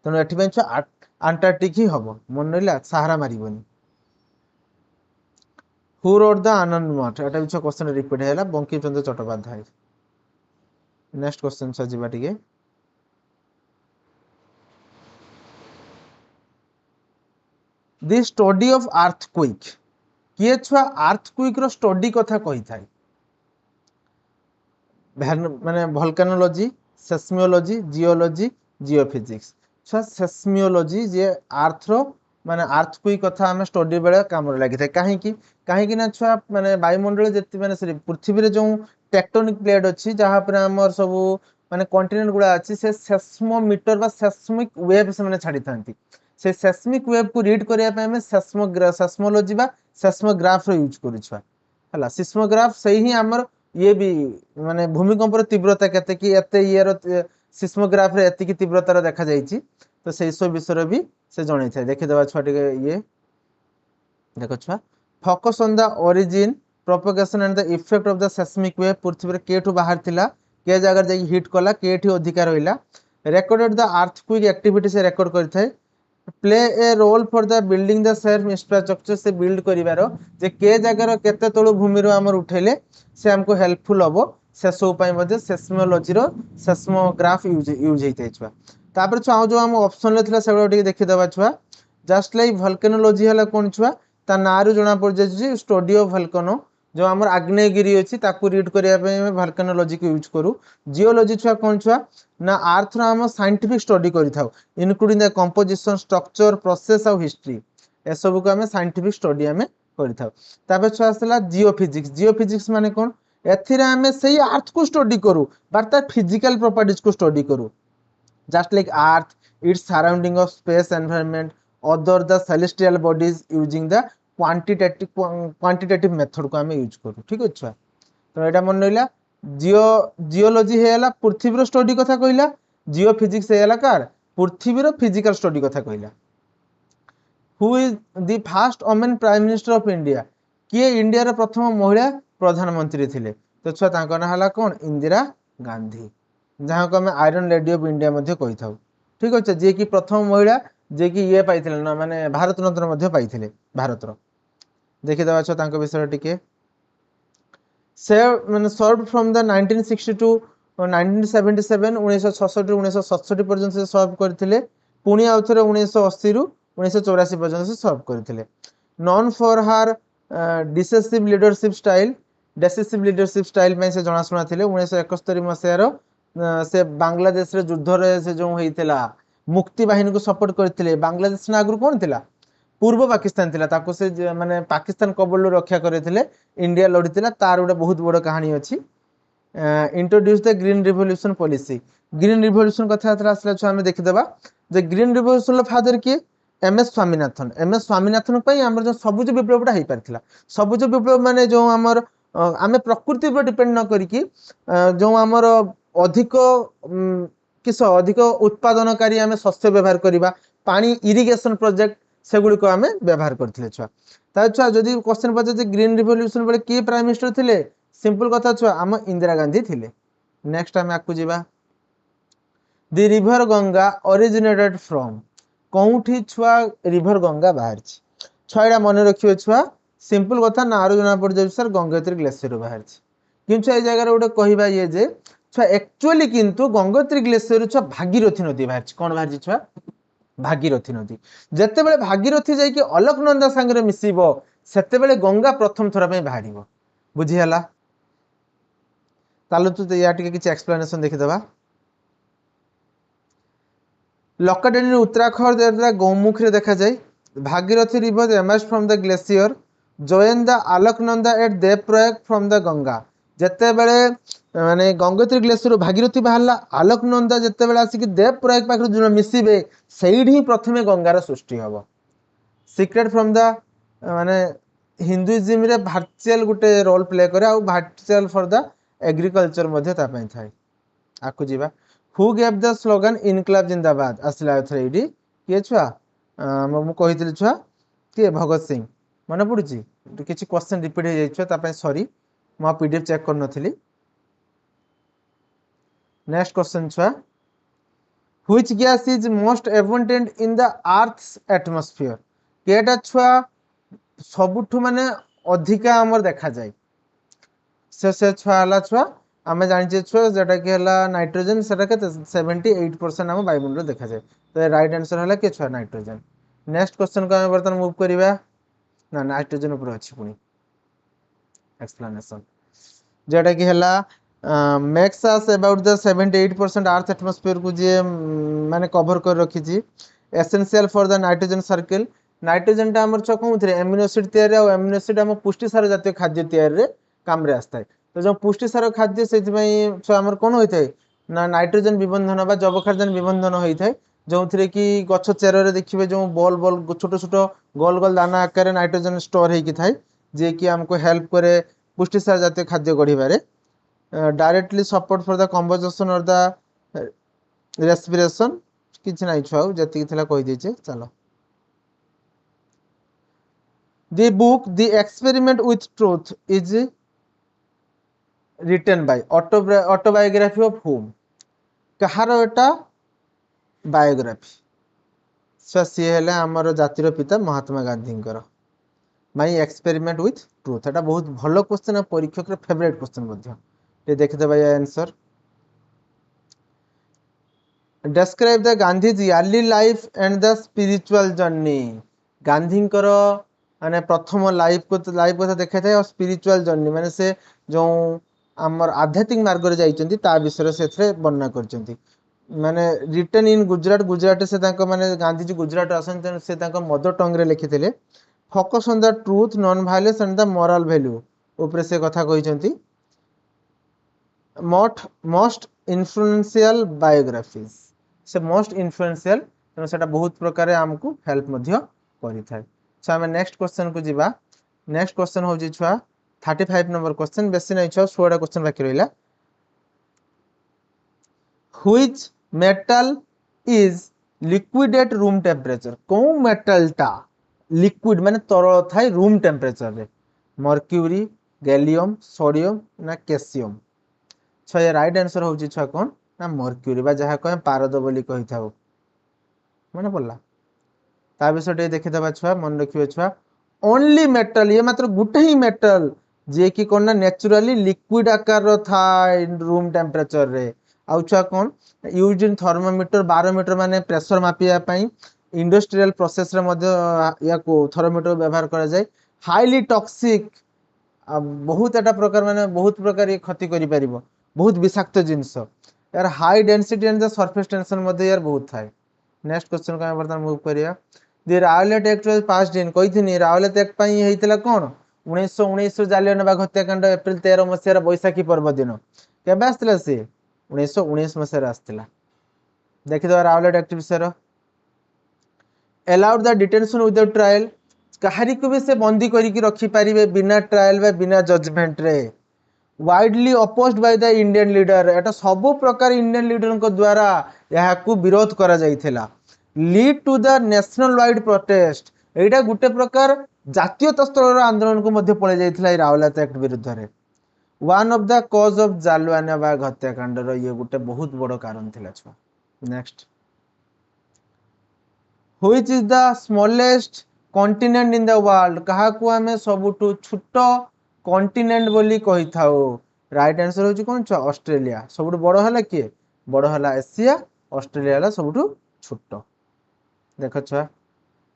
तेणु ये छुआ अंटार्कटिक ही हम मन रहा सहारा मारबनी हु रोड द आनंद मठ एटा भी क्वेश्चन रिपीट है बंकिम चंद्र चट्टोपाध्याय नेक्स्ट क्वेश्चन छुआ जीवा टिके द स्टडी ऑफ अर्थक्वेक किए छुआ अर्थक्वेक रो स्टडी कथा कही थाए माने वोल्केनोलॉजी सेस्मियोलॉजी जियोलॉजी जियोफिजिक्स छुआ सेस्मियोलॉजी जे अर्थ रो माने अर्थक्वेक कथा आम स्टडी बेले काम लगी था कहीं ना छुआ माने वायुमंडल जिते माने सॉरी पृथ्वी रे जो टेक्टोनिक प्लेट अच्छी जहाँ पर आमर सब माने कॉन्टिनेंट गुड़ा अच्छी से सेस्मोमीटर बा सेस्मिक वेव से माने छाड़ी थांती से सेस्मिक वेव को रीड करने पे सेस्मोलॉजी बा सेस्मोग्राफ रो यूज करू छुआ हला सिस्मोग्राफ सही ही आमर ये भी माने भूमिकंपर तीव्रता केते कि एते ये सिस्मोग्राफ रे एति की तीव्रता देखा जाइछि तो से सब विषय भी से जणै थाए देखि देबा छुआ टिके ये देखो छुआ focus on the origin propagation and the effect of the seismic wave पृथ्वी रे केठु बाहर थिला के जगह जाई हिट कला केठी अधिकार होइला रेकॉर्डेड द अर्थक्वेक एक्टिविटी से रेकॉर्ड करि थाए play a role for the building the self infrastructure से बिल्ड करिवार जे के जगह केते तळु भूमि रो हमर उठेले से हमको हेल्पफुल हबो से सब पई मध्ये सेस्मोलॉजी रो सेस्मोग्राफ यूज हेतै छुआ तापर छुआ जो हम ऑप्शन ले थिला सेगो टिके देखि देबा छुआ जस्ट लाइक वोल्केनोलॉजी हला कोन छुआ ता नारु जणा पड़ जे स्टडी ऑफ वोल्केनो जो आमर आग्नेयगिरी अच्छी ताकू रीड करने वोल्केनोलॉजी को यूज करू जियोलॉजी छुआ कौन छुआ ना अर्थ आम साइंटिफिक स्टडी करिथाउ including the composition structure process और हिस्ट्री ए सब को आम साइंटिफिक स्टडी आम करिथाउ तापर छुआ आसला जियोफिजिक्स माने कौन एथिरे आम सही अर्थ को स्टडी करू बट तार फिजिकल प्रॉपर्टीज को स्टडी करू just like earth its surrounding of space environment other the celestial bodies using the quantitative method को आम यूज करूँ ठीक अच्छे तो यहाँ मन रहा जियोलॉजी है पृथ्वी स्टडी कथा कहला जियोफिजिक्स है कार पृथ्वी फिजिकल स्टडी कथा कहला who is the first women prime minister of India किए इंडिया प्रथम महिला प्रधानमंत्री थिले तो छुआ ना कौन इंदिरा गांधी जहाँ को आम आयरन लेडी ऑफ इंडिया मध्य कही था। ठीक अच्छे जी कि प्रथम महिला जी कि ये पाई ना माने भारत रत्न मध्य पाई भारत देखीदे छुआ विषय टिके से मैंने सर्व फ्रॉम द 1960 टू 1977 1966 1967 पर्यंत से सर्व करथिले पुणी आउ थे 1980 रु 1984 पर्यंत से सर्व करथिले नॉन फॉर हार decisive leadership style decisive leadership style में से जनाशुना थे 1971 मसीहार से बांग्लादेश रे युद्ध रे से जो होइतिला मुक्ति बाहिनी को सपोर्ट करथिले बांग्लादेश ना आगु कोन थिला पूर्व पाकिस्तान थिला ताको से माने पाकिस्तान कबल रक्षा करथिले इंडिया लड़ीला तार गोटे बहुत बड़ कहानी अच्छी introduce the green revolution policy green revolution कथा आसला आम देखीदे जे ग्रीन रिवोल्यूशन फादर किए एम एस स्वामीनाथन जो सबुज विप्लवटा हो पार सबुज विप्लव माने जो आमर आम प्रकृति पर डिपेंड न करिकी जो आमर अधिक किस अधिक उत्पादनकारी आम शस्य व्यवहार करवा पानी इरिगेशन प्रोजेक्ट सेगुड़ी को आम व्यवहार करते छुआ ता छुआ जदि क्वेश्चन पचार ग्रीन रिवोल्यूशन बेले किए प्राइम मिनिस्टर थिले सिंपल कथा छुआ आम इंदिरा गांधी थिले नेक्स्ट आम आपको जीवा the river Ganga originated from कौटी छुआ रिवर गंगा बाहर छुआ यहाँ मन रखिए छुआ सिंपल कथा ना जना पड़ जाए सर गंगोत्री ग्लेशियर बाहर कि छुआ जगह गोटे कहवा ये जे छुआ एक्चुअली किंतु गंगोत्री ग्लेशियर छुआ भागीरथी नदी बाहर कौन बाहर छुआ भागीरथी नदी जिते बड़े भागीरथी जाकि अलकनंदा सांगे मिसब से गंगा प्रथम थर बाहर बुझीगला तालु तू या किसी एक्सप्लेनेशन देखीदे लकाडेन उत्तराखंड गौमुख रे देखा जाए Bhagirathi river emerge from the glacier join the Alaknanda at Devprayag from the Ganga जिते बड़े माने गंगोत्री ग्लेशियर भागीरथी बाहर आलोकनंदा जिते बड़े आसिक देवप्रयाग पाखे जो मिसबे से ही प्रथम गंगार सृष्टि हम सिक्रेट फ्रॉम द माने हिंदुइज्म रे भार्चुअल गोटे रोल प्ले करे आ भार्चुअल फॉर द एग्रीकल्चर मध्य तापाई थाए आकु जीवा हु गेव द स्लोगन इनकलाब जिंदाबाद आसला एथरे एडी किए छुआ मु कहितली छुआ किए भगत सिंह मन पड़ुची किछि क्वेश्चन रिपीट हो जाय छुआ तापाई सॉरी मु पीडीएफ चेक कर नथिली नेक्स्ट क्वेश्चन छुआ which gas is most abundant in the earth's atmosphere केटा छुआ सबुठु माने अधिका हमर देखा जाय से छुआ हला छुआ आम जाने छुआ जोटा कि नाइट्रोजन से 78% आम वायुमंडल देखा जाए तो राइट आंसर है कि छुआ नाइट्रोजन नेक्स्ट क्वेश्चन को आम बर्तमान मूव करवा ना नाइट्रोजन ऊपर अच्छी पुणी एक्सप्लेनेशन जोटा कि makes us about the 78% earth atmosphere को जी माने कवर कर रखी essential for the nitrogen circle nitrogen टा आमर छुआ कौन एमिनो एसिड तैयारी और एमिनो एसिड आम पुष्टिसार जातीय खाद्य तैयारी काम आसता है तो जो पुष्टिसार खाद्य से छुआ आमर कौन होता है ना नाइट्रोजन विबंधन बा जबखार्जन विबंधन होता है जो थे कि गछ चेर देखिए जो बॉल बॉल छोट छोट गोल गोल दाना आकार नाइट्रोजन स्टोर होती थाए जे कि आमको हेल्प करे पुष्टिसार जातीय खाद्य गढ़वे directly support for the combustion और द रेस्पिरेशन किसी ना छुआ जी कहीदे चलो the book the experiment with truth is written by autobiography of हुम कहार एटा बायोग्राफी सी है आमर जातिर पिता Mahatma Gandhi my experiment with truth एटा बहुत भल क्वेश्चन परीक्षक फेवरेट क्वेश्चन देखिदे answer describe the Gandhi's early life and the spiritual journey Gandhi माने प्रथम लाइफ कथा देखा था और स्पिरिचुअल जर्नी माने से जो आमर आध्यात्मिक मार्ग रे जाइछन्ती ता विषय से वर्णना करछन्ती माने रिटन इन गुजरात गुजरात से माने गांधीजी गुजरात आसन से मदर टंग रे लिखिथिले focus on the truth non violence and the moral value ऊपर से कथा कहिसन्ती मोस्ट इन्फ्लुएंशियल बायोग्राफीज से मोस्ट इन्फ्लुएंशियल तेणु से बहुत प्रकार आमको हेल्प करि थाए सो आम नेक्स्ट क्वेश्चन को जीवा नेक्स्ट क्वेश्चन हो छुआ 35 नंबर क्वेश्चन बेसी नहीं छुआ 16 क्वेश्चन बाकी रहा which metal is liquid at room temperature कौ मेटल टा लिक्विड माने तरल थाए रूम टेम्परेचर रे मर्क्यूरी गैलियम सोडियम ना कैल्शियम छुआ राइट आंसर हो छुआ कौन ना मर्क्यूरी बा जहाँ कहे पारद बोली कही था मन पड़ा ता विषय टे देखीदबा छुआ मन रखिए छुआ ओनली मेटल ये मात्र गोटे ही मेटल जे कि कौन ना नेचुराली लिक्विड आकार थाए रूम टेम्परेचर रे आउ छुआ कौन यूज इन थर्मोमीटर बारोमीटर माने प्रेशर मापिया पई इंडस्ट्रियल प्रोसेस रे मध्य या को थर्मोमीटर व्यवहार करा जाए हाईली टॉक्सिक बहुत एटा प्रकार माने बहुत प्रकार ये क्षति करि परिबो बहुत विषाक्त जिंस यार high density and the surface tension मध्य यार बहुत थाए नेक्स्ट क्वेश्चन का बर्तमान मूव करिया the Rowlatt act was passed in कहिथिनी राउलेट एक्ट पई हेइतला कोन 1919 जालियानबाग हत्याकांड एप्रिल 13 मसिया बैसाखी पर्व दिन केबे आस्तिला से 1919 मसिया आस्तिला देखि दो राउलेट एक्ट विषय allowed the detention without trial कहारी को भी से बंदी करिक रखी पारिबे बिना ट्रायल बा बिना जजमेंट रे widely opposed by the Indian leader एटा सब प्रकार इंडियन लीडर को द्वारा यहाँ को विरोध करा जाइथिला lead to the national wide protest एटा गुटे प्रकार जातीय स्तर आंदोलन को मध्य पड़े जाइथिला राउलात एक्ट विरुद्ध रे one of the cause of Jallianwalabagh हत्याकांड रो ये गुटे बहुत बड़ कारण थिला छुआ next which is the smallest continent in the world कहा को हमें सबुठु छोट कॉन्टिनेंट बोली कही थाओ राइट आंसर होची कोन छ ऑस्ट्रेलिया सबुठु बड़ हला किए बड़ हला एशिया ऑस्ट्रेलिया हला सबुठु छोट देखो छ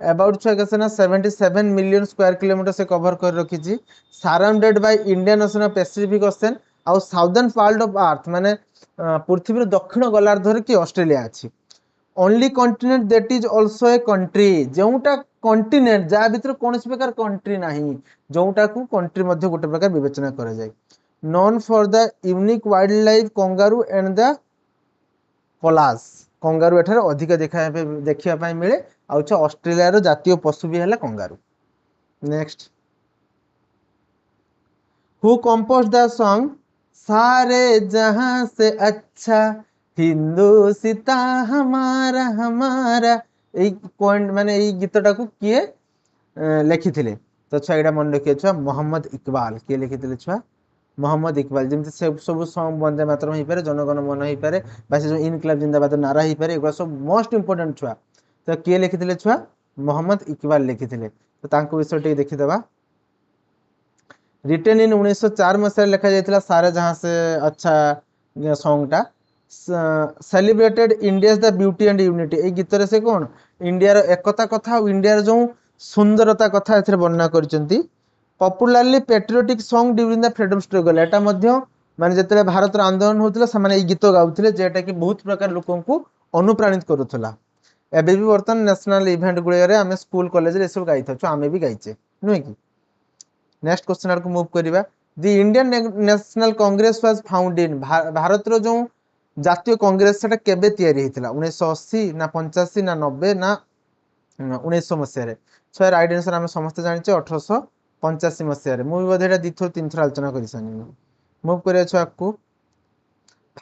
अबाउट छ कैसे ना 77 मिलियन स्क्वायर किलोमीटर से कवर कर रखी छी surrounded by Indian Ocean Pacific Ocean आ साउदर्न पार्ट ऑफ अर्थ माने पृथ्वी दक्षिण गोलार्ध रे कि ऑस्ट्रेलिया अछि only continent that is also a country जोटा कॉन्टिनेंट जा भीतर कौन प्रकार कंट्री नहीं जोटा को कंट्री मध्य गोटे प्रकार विवेचना करा जाए known for the unique wildlife kangaroo and the पलास कंगारू एठार अधिक देखा मिले आउ ऑस्ट्रेलिया रो जातीय पशु भी है kangaroo next who compose the song सारे जहां से अच्छा हिंदू सीता हमारा हमारा पॉइंट माने गीतटा को किए लिखी तो छुआ यहाँ मन रखिए छुआ मोहम्मद इकबाल किए लिखी छुआ मोहम्मद इकबाल जमी से सब सॉन्ग वंदे मातरम हो पारे जनगण मन हो पारे जो इनकलाब जिंदाबाद नारा हो पारे एगुड़ा सब मोस्ट इंपोर्टेंट छुआ तो किए लिखी छुआ मोहम्मद इकबाल लिखी तो विषय टे देखीदबा रिटेन इन 1904 मसीह लिखा जाता सारे जहां से अच्छा सॉन्गटा celebrated India the beauty and unity ए गीत रे से कौन इंडिया रो एकता कथा और इंडिया रो जो सुंदरता कथा एथरे वर्णना करचंती popularly patriotic song during the freedom struggle एटा मध्य माने जतले भारत रो आंदोलन होतले समान ए गीत गाउतले जेटा कि बहुत प्रकार लोकन को अनुप्राणित करूथला एबे भी वर्तन नेशनल इवेंट गुळे रे हमें स्कूल कॉलेज रे सब गाइथो छ हमें भी गाइचे नुय की नेक्स्ट क्वेश्चन आर को मूव करिबा the Indian national congress was found in Bharat रो जो जातीय कांग्रेस सेटा केबे तयारी हेतिला 1980 ना 85 ना 90 ना 1900 मसिया रे सो राइट आंसर हम समस्त जानिचे 1885 मसिया रे मु बधेटा दी थोर तीन थोर आलोचना करि सनी मूव करिया छ आपको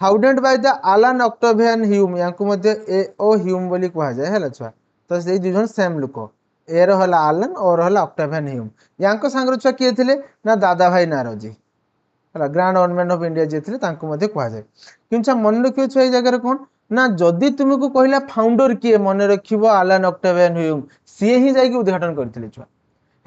founded by the Allan Octavian Hume याकु मध्ये ए ओ ह्यूम बोली कहा जाय हला छ तो से दुई जन सेम लोक ए रो हला एलन और हला ऑक्टेवियन ह्यूम याको संग छ किए थिले ना Dadabhai Naoroji grand ornament of India जे थिले तांको मध्ये कहा जाय किंचा मन रखियो छ ए जगह रे कोन ना जदी तुमको कहला फाउंडर किए मन रखिबो एलन ऑक्टेवियन ह्यूम सी ही जाय के उद्घाटन करथिले छ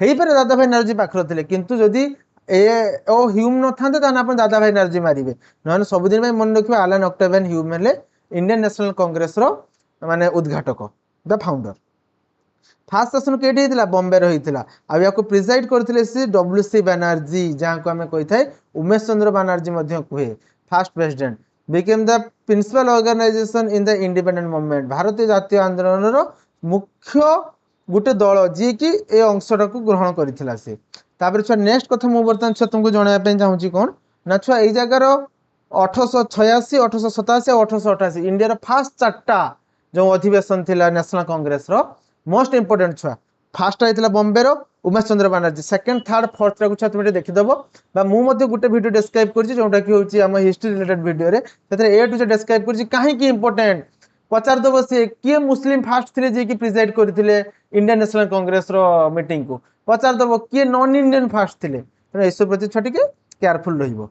हेई पर दादा भाई नारोजी पाखर थिले किंतु जदी ए ओ ह्यूम न थांते तान अपन दादा भाई नारोजी मारिबे नहन सब दिन भाई मन रखिबो एलन ऑक्टेवियन ह्यूम हेले इंडियन नेशनल कांग्रेस रो माने उद्घाटक द फाउंडर फास्ट सेशन केटी हेतिला बॉम्बे रो हेतिला आ याको प्रिसाइड करथिले सी डब्ल्यूसी बनर्जी जहां को हमें कहि थाए उमेश चंद्र बनर्जी मध्ये कुहे first president became the principal organization in the independent movement भारतीय जातीय आंदोलन रो मुख्य गुटे दल जी कि ए अंशटा को ग्रहण करथिला से तापर छ नेक्स्ट कथा मु बर्तन छ तुमको जणाया पे चाहूची कोन ना छ ए जगह रो 1886 1887 और 1888 इंडिया रो फर्स्ट चारटा जो अधिवेशन थिला नेशनल कांग्रेस रो मोस्ट इंपोर्टेंट छुआ फास्ट आइतला बॉम्बे रो Umesh Chandra Banerjee second third fourth रा तुम देखि दबो बा मु मध्ये गुटे वीडियो डिस्क्राइब करछि जोटा कि होछि हम हिस्ट्री रिलेटेड वीडियो रे सेतरे ए टू जे डिस्क्राइब करछि काहे कि इंपोर्टेंट पचार दबो से के मुस्लिम फास्ट थिले जे कि प्रेसिडेंट करथिले इंडियन नेशनल कांग्रेस रो मीटिंग को पचार दबो के नॉन इंडियन फास्ट थिले त एसो प्रति छटिके केयरफुल रहिबो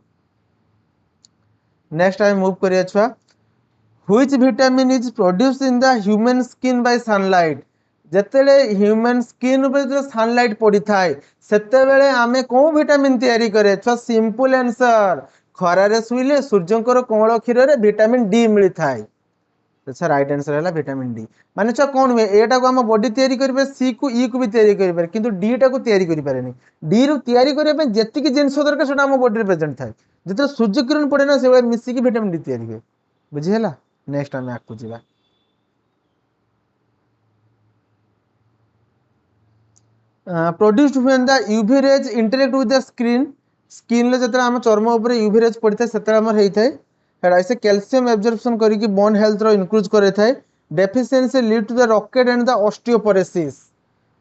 नेक्स्ट टाइम मूव करिया छुआ Which vitamin is produced in the human skin by sunlight? ଯେତେବେଳେ human skin ଉପରେ ଯେତେବେଳେ sunlight ପଡିଥାଏ ସେତେବେଳେ ଆମେ କୋଉ ଭିଟାମିନ ତିଆରି କରେ? ଛୁଆ simple answer, ଖରାରେ ଶୁଇଲେ ସୂର୍ଯ୍ୟଙ୍କର କୋମଳ କ୍ଷୀରରେ ଭିଟାମିନ ଡି ମିଳିଥାଏ। अच्छा राइट आंसर है विटामिन डी। माने छुआ कौन हुए एटा को हम बॉडी तयारी करिवे, सी को ई को भी तयारी करिवे, किंतु डी टा को तयारी करि पारेनी। डी रो तयारी करिवे पे जेति कि जिंस दरकार सेटा हम बॉडी रे प्रेजेंट थाए, जते सूर्य किरण पड़े ना से मिसी की विटामिन डी तयारी हुए। बुझी हला? नेक्स्ट हम आकु जिबा। Produced when the UV rays interact with the skin ले जते हम चर्म ऊपर यूवी रेज पड़िଥାଏ सेते हमर हेइ थाए हेडा ऐसे कैल्शियम एब्जॉर्प्शन करिकि बोन हेल्थ रो इंक्रीज करे थाए। Deficiency lead to the rickets and the osteoporosis.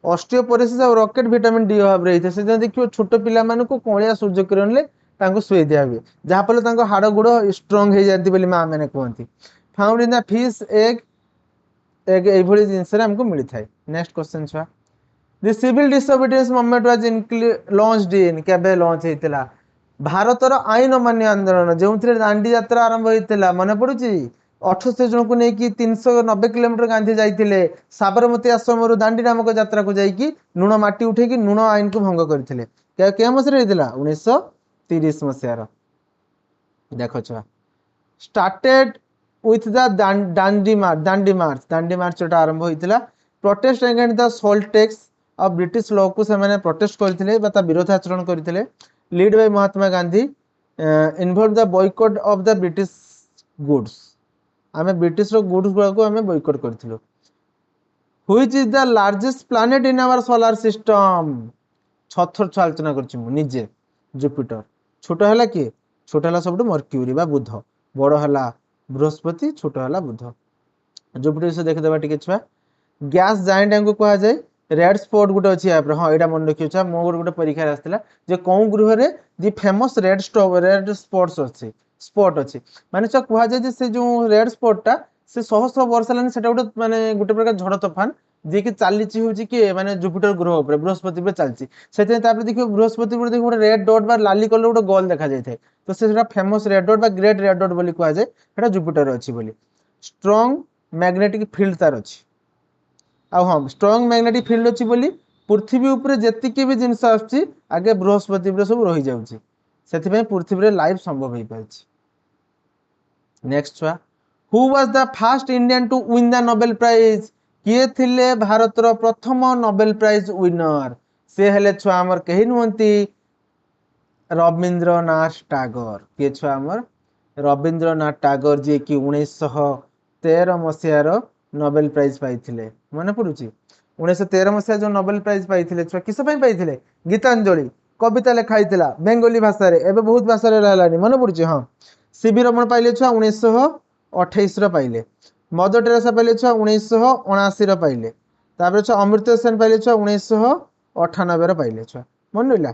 Osteoporosis और रॉकेट विटामिन डी अभाव रही थे से देखियो छोट पिला माने को कोळिया सूर्य किरण ले तांको सुई दिया हुए जहा फल तांको हाड़ गुड़ स्ट्रांग हो जाती बोली मां मैंने कहती। Found in the fish egg egg ए भली जिंस रे हमको मिली थाए। नेक्स्ट क्वेश्चन छुआ the civil disobedience movement was launched in केबे लॉन्च हेतिला? भारतर आईन अमान्य आंदोलन जो दांडी यात्रा आरंभ होता मन पड़ुची 78 जन को लेकिन 390 किलोमीटर गांधी जाइए साबरमती आश्रम दांडी नामक यात्रा को जाकि लुण माटी उठे लुण आईन को भंग करते क्या मसीह 1930 मसीहार। देख छुआ started with the Dandi march जो आरंभ होता protest against the salt tax और ब्रिटिश लॉ को से प्रोटेस्ट करते विरोध आचरण करते lead by Mahatma Gandhi involve the boycott of the British goods. आमे ब्रिटिश रो गुड्स को आमे बॉयकॉट करथिलो। Which is the largest planet in our solar system? छथर आलोचना करछि मु निजे जुपिटर। छोट हला कि छोट हला सबटु मर्क्यूरी बा बुध, बड़ हला बृहस्पति, छोट हला बुध। जुपिटर से देख देबा टिके छुआ गैस जायंट को कहा जाए रेड स्पॉट गोटे अच्छी हाँ यहाँ मन रखी छुआ मो गोटे परीक्षा आसाला जे कौ ग्रह रे दि फेमस रेड स्पॉट्स अच्छे स्पॉट अच्छे माने छुआ कहा जाए से जो रेड स्पॉटा से शह शह वर्ष है गोटे माने गोटे प्रकार झड़ तोफान जी की चली हूँ कि माने जुपिटर ग्रह उपर बृहस्पति पे चलती से देखिए बृहस्पति पर देखिए गोटे रेड डॉट बा लाली कलर गोटे गोल देखा जाए तो से फेमस रेड डॉट बा ग्रेट रेड डॉट बोली कहा जाए जुपिटर अच्छी बोली। स्ट्रॉन्ग मैग्नेटिक फील्ड तार अच्छी आ हाँ स्ट्रॉन्ग मैग्नेटिक फील्ड अच्छी बोली पृथ्वी उपर जेतिकी भी जिनस आसुची आगे बृहस्पति सब रही जाउची सेथिबे पृथ्वी रे लाइफ संभव हो पाइछि। नेक्स्ट छुआ who was the first Indian to win the Nobel prize? किए थिले भारतर प्रथम नोबेल प्राइज विनर? से हेले छुआ हमर कहि नुहंती रविंद्रनाथ टागोर। किए छुआ हमर रविंद्रनाथ टागोर जे कि 1913 मसीहार नोबेल प्राइज पाइथिले मन पड़ुची 1913 मसीहा जो नोबेल प्राइज पाइथिले छुआ किस पई पाइथिले? गीतांजलि कविता लिखाई बेंगली भाषा रे एबे बहुत भाषा रे रहलानी मन पड़ुची। हाँ सीबी रमन पाइले छुआ 1928 रो पाइले, मदर टेरेसा पाइले छुआ 1979 रो पाइले, तापर छुआ अमृता सेन पाइले छुआ 1998 रो पाइले छुआ मन रहिला।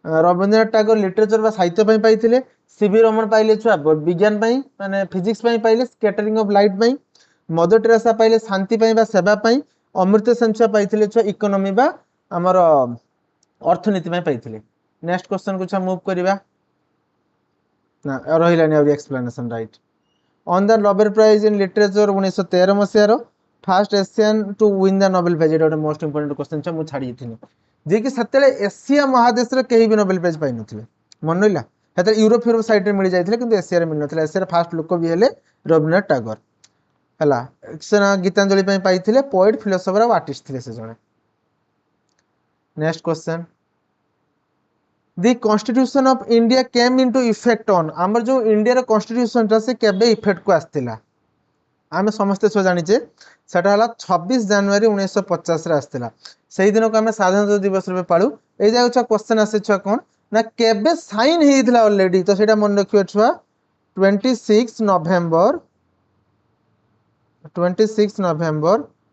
रविंद्रनाथ टागोर लिटरेचर बा साहित्य पई पाइथिले, सीबी रमन पाइले छुआ विज्ञान पई माने फिजिक्स पई पाइले स्कैटरिंग ऑफ लाइट पई, मदर टेरेसा पाइले शांति पई बा सेवा पई, अमृता सेन छुआ पाइथिले छुआ इकोनॉमी बा हमर अर्थनीति पई पाइथिले। नेक्स्ट क्वेश्चन को छुआ मूव करिवा ना रहिलानी और explanation right on the Nobel prize in literature 1913 मसीहार first Asian to win the Nobel prize एटा मोस्ट इंपोर्टेंट क्वेश्चन छ मु छाड़ी थिनी जे कि सतेले एशिया महादेश रे केही भी नोबेल प्राइज पाइ नथिले मन रहिला हेते यूरोप साइड रे मिल जाइथिले किंतु एशिया रे मिल नथिले। एशिया रे फर्स्ट लोक भी हेले रविंद्रनाथ टागोर हला सेना गीतांजलि पई पाइथिले पोएट फिलोसोफर और आर्टिस्ट थिले से जणे। Next question The Constitution of India came into effect on आमर जो इंडिया रे कॉन्स्टिट्यूशन ता से केबे इफेक्ट को आस्तिला आमे समस्त छ जानिचे सेटा हला 26 जनवरी 1950 रे आस्तिला सेही दिन को आमे साधारणतंत्र दिवस रे पाळू। ए जाय छ क्वेश्चन आसे छ कोन ना केबे साइन हेइथिला ऑलरेडी तो सेटा मन रखियो छ 26 नवंबर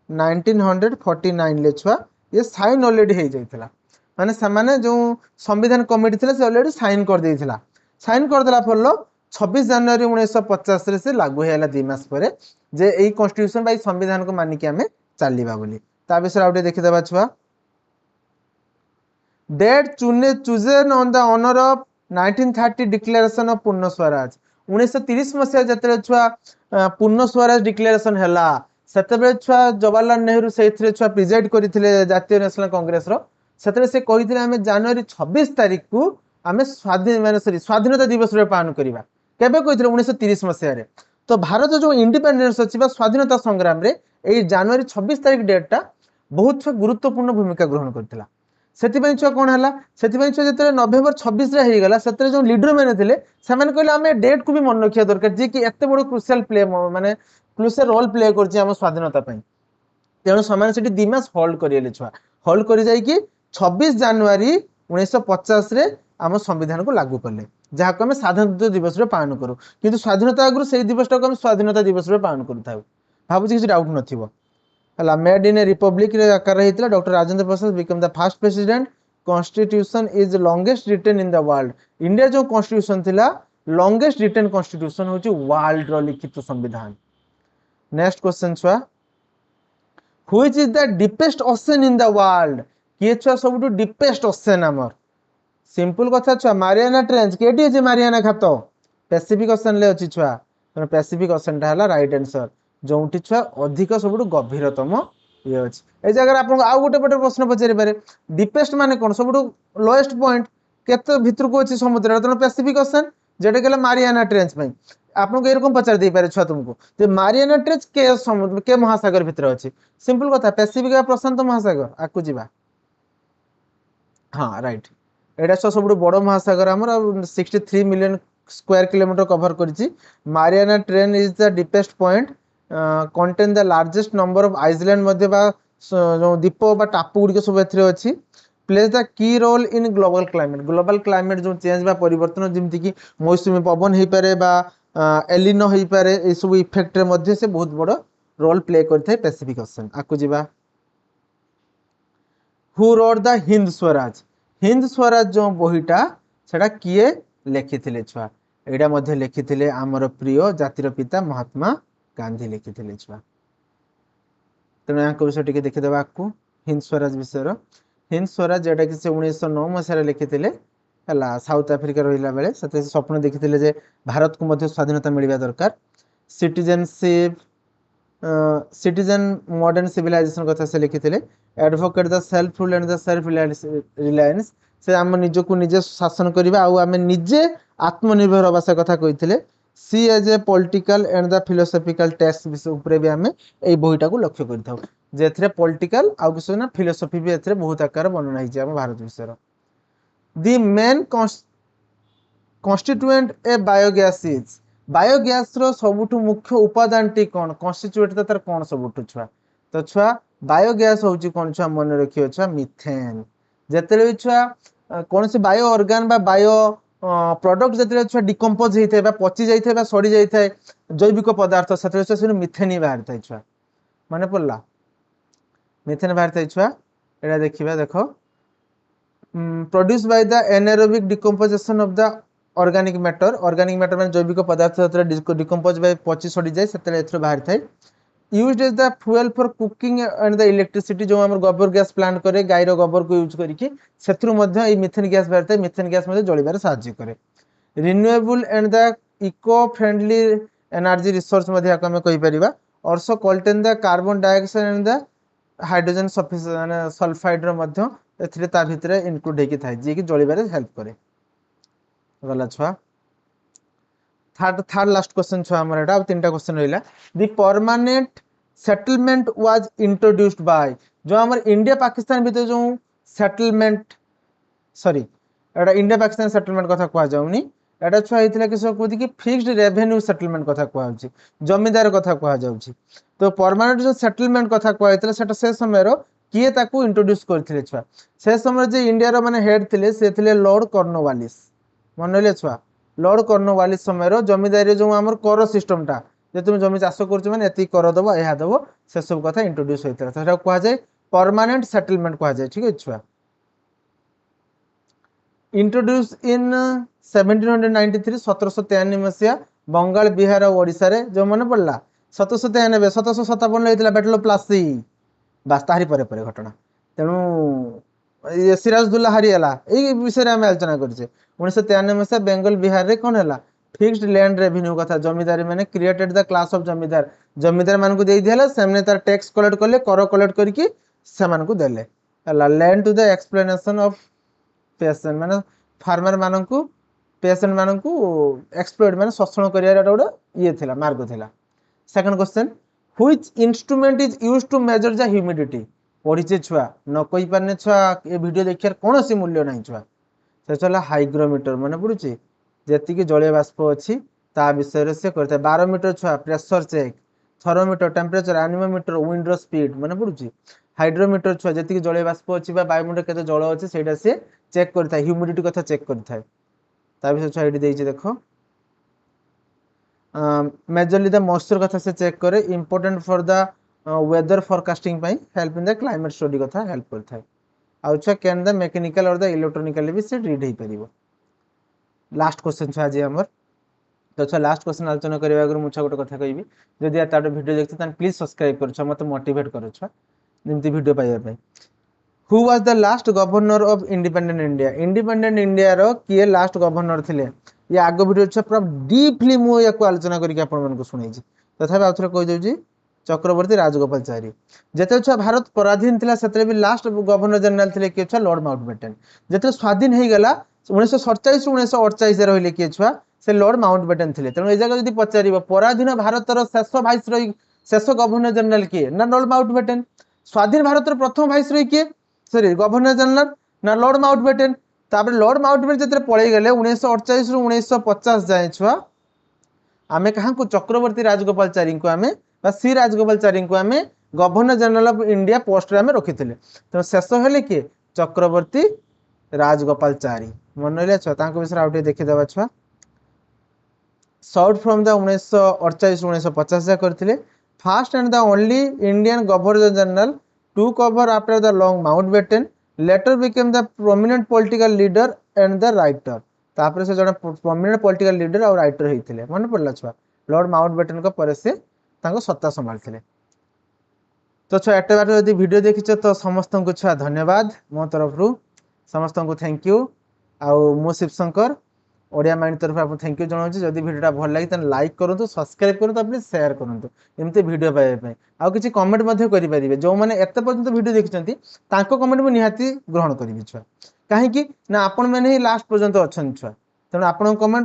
1949 ले छुआ ये साइन ऑलरेडी हे जाइथिला माने सामाने जो संविधान कमिटी थिले से ऑलरेडी साइन कर देइथिला साइन कर देला फल 26 जनवरी 1950 रे से लागू हेला 2 मास परे जे एई कॉन्स्टिट्यूशन बाई संविधान को मानि के हमें चालीबा बोली ता विषय आउटे देखि देबा छुआ date chosen on the honour of 1930 declaration of Purna Swaraj 1930 मसीहा जिते छुआ पूर्ण स्वराज डिक्लेरेशन है से छुआ जवाहरलाल नेहरू से छुआ प्रिजाइड करते जातीय नेशनल कांग्रेस से कही आम जनवरी 26 तारीख को आम स्वाधीन मान सॉरी स्वाधीनता दिवस पालन करवा केबे कही 1930 मसीह तो भारत जो इंडिपेंडेंस अच्छी स्वाधीनता संग्राम रे जनवरी 26 तारीख डेटा बहुत गुरुत्वपूर्ण भूमिका ग्रहण करता से छुआ कौन है से छुआ जो नवेम्बर 26 होगा से जो लीडर मैंने थे कहले आम डेट को भी मन रखा दरकार जी कि एत बड़ क्रुशियल प्ले माने क्रुशियल रोल प्ले कर स्वाधीनता तेणु से 2 मास होल्ड करेंगे छुआ होल्ड कर 26 जनवरी 1950 आम संविधान को लागू कले जहाँ को आम साधारणतंत्र दिवस पालन करूँ कि स्वाधीनता आगु से दिवस टाक स्वाधीनता दिवस पालन करूँ भावुँ किसी डाउट नथिबो मेड इन ए रिपब्लिक आकार होता doctor Rajendra Prasad become the first president constitution is longest written in the world India जो कॉन्स्टिट्यूशन थिला लॉन्गेस्ट रिटेन कॉन्स्टिट्यूशन होची वर्ल्ड रो लिखित संविधान नेक्स्ट क्वेश्चन छुआ which is the deepest ocean in the world किए छुआ सबुठु डीपेस्ट ओशन हमर सिंपल कथा छुआ मारियाना ट्रेंच केटी अछि मारियाना खात पैसिफिक ओशन ले अछि छुआ पैसिफिक ओशन टा हला राइट आंसर जोंटी छुआ अधिक सबुठु गभीरतम ये अछि ए जगह आपन आउ गोटे पटे प्रश्न पचारि पारे डीपेस्ट माने कोन सबुठु लोएस्ट पॉइंट केते भितर को अछि समुद्र तो पैसिफिक ओशन जेटे केला मारियाना ट्रेंच पई आपन को एरकम पचार दे पारे छुआ तुमको जे मारियाना ट्रेंच के समुद्र के महासागर भितर अछि सिंपल कथा पैसिफिक या प्रशांत महासागर आकु जिबा हाँ राइट एटा सब बड़ महासागर आमर 63 मिलियन स्क्वायर किलोमीटर कवर करिछि Mariana trench is the deepest point contain the largest number of island मध्ये बा जो द्वीप बा टापू गुडी सब एथरे अछि plays the key role in global climate जो चेंज बा परिवर्तन जेमति कि मौसमी पवन हे पारे बा एलिनो हे पारे ए सब इफेक्ट रे मध्ये से बहुत बड़ रोल प्ले करथाय पैसिफिक ओशन आकु जिबा who wrote the Hind Swaraj जो बहीटा सेटा किए लिखिथिले छुआ एडा मध्ये लिखिथिले आमर प्रिय जातिर पिता महात्मा गांधी लिखिथिले छुआ तेणु यहाँ विषय टिके देखिदेवा आपको हिंद स्वराज विषय हिंद स्वराज जेटा कि 1909 मसीह लिखिथिले हला साउथ अफ्रिका रहिला बेले सते स्वप्न देखिथिले जे भारत को मध्ये स्वाधीनता मिलवा दरकार सिटीजनशिप सिटीजन मॉडर्न सिविलाइजेशन कथा से लिखिथिले advocate the self rule and the self reliance से आम निज को निजे शासन करबा आ आम निजे आत्मनिर्भर हवा से कथा कहिथिले see as a political and the philosophical text विषय ऊपर भी आम ए बहीटा को लक्ष्य करथाउ जेथरे पॉलिटिकल आ किछ ना फिलोसॉफी भी एथरे बहुत आकार वर्णन हिजे आम भारत विषय the main constituent of biogas रो सबुठु मुख्य उपादान टी कोन कॉन्स्टिट्यूएंट तार कोन सबुठु छुआ तो छुआ बायोगैस होची कोन छुआ मन रखियो छुआ मिथेन जेतेले भी छुआ कोन से बायो ऑर्गन बा बायो प्रोडक्ट जेतेले छुआ डिकम्पोज हेइथे बा पची जाइथे बा सड़ी जाइथे जैविक पदार्थ सेतेले छुआ से मिथेन ही बाहर थाय छुआ माने पड़ला मिथेन बाहर थाय छुआ एटा देखिबा देखो produce by the anaerobic decomposition of the organic matter माने जैविक पदार्थ डिकम्पोज बाय पची सड़ी जाए सेतेले एथरो बाहर थाय used as the fuel for cooking and the electricity जो हमर गोबर गैस प्लांट करे गायरो गोबर को यूज करिकि सेथरु मध्ये ए मिथेन गैस बाहर थाय मिथेन गैस मध्ये जळिबार सहाय्य करे renewable and the eco friendly energy resource मध्ये आक हम कहि परिबा also contain the carbon dioxide and the hydrogen sulphide रो मध्ये एथरे ता भितरे इनक्लूड हेकि थाय जे कि जळिबार हेल्प करे गला छुआ थर्ड लास्ट क्वेश्चन छुआ हमर एटा तीनटा क्वेश्चन रहिला the permanent settlement was introduced by जो हमर इंडिया पाकिस्तान भीतर जो सेटलमेंट सॉरी एटा इंडिया पाकिस्तान सेटलमेंट कथा कहआ जाउनी एटा छुआ हितला कि सब कहति कि फिक्स्ड रेवेन्यू सेटलमेंट कथा कहआ होची जमीदार कथा कहआ जाउची तो परमानेंट जो सेटलमेंट कथा कहआ हितला सेटा से समय रो किए ताकू इंट्रोड्यूस करथिले छुआ से समय जे इंडिया रो माने हेड थिले से थिले लॉर्ड कॉर्नवालिस मन ले छुआ लॉर्ड कॉर्नवालिस समय रो जमीदारी जो हमर कर सिस्टम टा जे तुम जमी चाष करछ माने एती कर दबो एहा दबो से सब कथा इंट्रोड्यूस होइतरा सेटा कहआ जाय परमानेंट सेटलमेंट कहआ जाय ठीक है छुआ इंट्रोड्यूस इन 1793 1793 मसिया बंगाल बिहार और ओडिसा रे जो मन पड़ला 1793 1757 लेतिला बैटल ऑफ प्लासी बास तारी परे परे घटना तेणु सिराजदौल्ला हारिला यही विषय में आलोचना करछे 1993 मसिया बेंगल बिहार रे कोन हला फिक्स्ड लैंड रेवेन्यू कथा जमीदारी माने created the class of zamindar zamindar मान को दे दिला सेमने तार टैक्स कलेक्ट करले कर कलेक्ट करके सेमान को देले हला land to the explanation of patient माने फार्मर मान को पेशेंट मान को एक्सप्लोइट माने शोषण करिया गोटे ये थिला मार्ग थिला second question which instrument is used to measure the humidity पढ़ीचे छुआ न कहि पारने छुआ ए वीडियो देखियार कोनोसी मूल्य नाही छुआ से चला हाइग्रोमीटर माने पड़ुची जेतिकी जलीय बाष्प अच्छी ता विषय से करता है 12 मीटर छुआ pressure check thermometer temperature anemometer wind speed माने पड़ुची हाइड्रोमीटर छुआ जेतिकी जलीय बाष्प अच्छी वायुमंडल केते जल अच्छी सेटा से चेक करता है ह्यूमिडिटी कथा चेक करता है ता विषय छुआ एडी देइछि देखो मेजरली द मॉइस्चर कथा से चेक करे important for the weather forecasting पई help in the climate study कथा हेल्प करता है आउ छुआ कैन द मैकेनिकल और द इलेक्ट्रिकल भी से रीड हे परिबो लास्ट क्वेश्चन छुआ जे हमर तो छुआ लास्ट क्वेश्चन आलोचना करबा अगर मुछा गोटे कथा कहबी जदि या ताडो वीडियो देखते तन प्लीज सब्सक्राइब कर छ मते मोटिवेट कर छ जेमति वीडियो पाइबा पई who was the last governor of independent India रो किए लास्ट गवर्नर थिले ये आग वीडियो छ पूरा डीपली मु याको आलोचना करिक आपन मन को सुनाई छी तथापि आउथरे कहि दउ छी चक्रवर्ती राजगोपालचारी जेते छ भारत पराधीन थिला सेतरे भी लास्ट गवर्नर जनरल थिले के छ लॉर्ड माउंटबेटन जेते स्वाधीन हे गला 1947 1948 रहिले के छुआ से लॉर्ड माउंटबेटन थिले तेणु ए जगह जदि पचारिबो पराधीन भारतर शेष वाइसरॉय शेष गवर्नर जनरल के ना लॉर्ड माउंटबेटन स्वाधीन भारतर प्रथम वाइसरॉय के सॉरी गवर्नर जनरल ना लॉर्ड माउंटबेटन तापर लॉर्ड माउंटबेटन जेते पळै गेले 1948 रु 1950 जाय छुआ आमे कहा को चक्रवर्ती राजगोपालचारी को आमे बा सी राजगोपालचारी को आमे governor general of India post रे आमे रखिथिले तो शेष हेले के चक्रवर्ती राजगोपालचारी मन रहिला छ तांको विषय आउटे देखि देबा छ शॉर्ट फ्रॉम द 1948 1950 जा करथिले first and the only Indian governor general to cover after the लॉन्ग Mountbatten later became the prominent political leader and the writer तापर से जने प्रोमिनेंट पॉलिटिकल लीडर और राइटर हेथिले मन पड़ला छ लॉर्ड माउंटबेटन को पर से तांको सत्ता संभालथिले तो छ एटे बार यदि वीडियो देखिछ तो समस्त को छ धन्यवाद मो तरफ रु समस्त को थैंक यू आउ मो शिवशंकर ओडिया माइंड तरफ आप थैंक यू जनाऊँ जदि वीडियो भल लगे तो लाइक करूँ सब्सक्राइब करूँ अपने शेयर करूँ एमती वीडियो पाइबा आउ किसी कमेंट करेंगे जो मैंने एत पर्यंत वीडियो देखते कमेंट मुझे निहाती ग्रहण करी छुआ कहीं ना आपण मैंने लास्ट पर्यंत अच्छा छुआ तेणु आपण कमेंट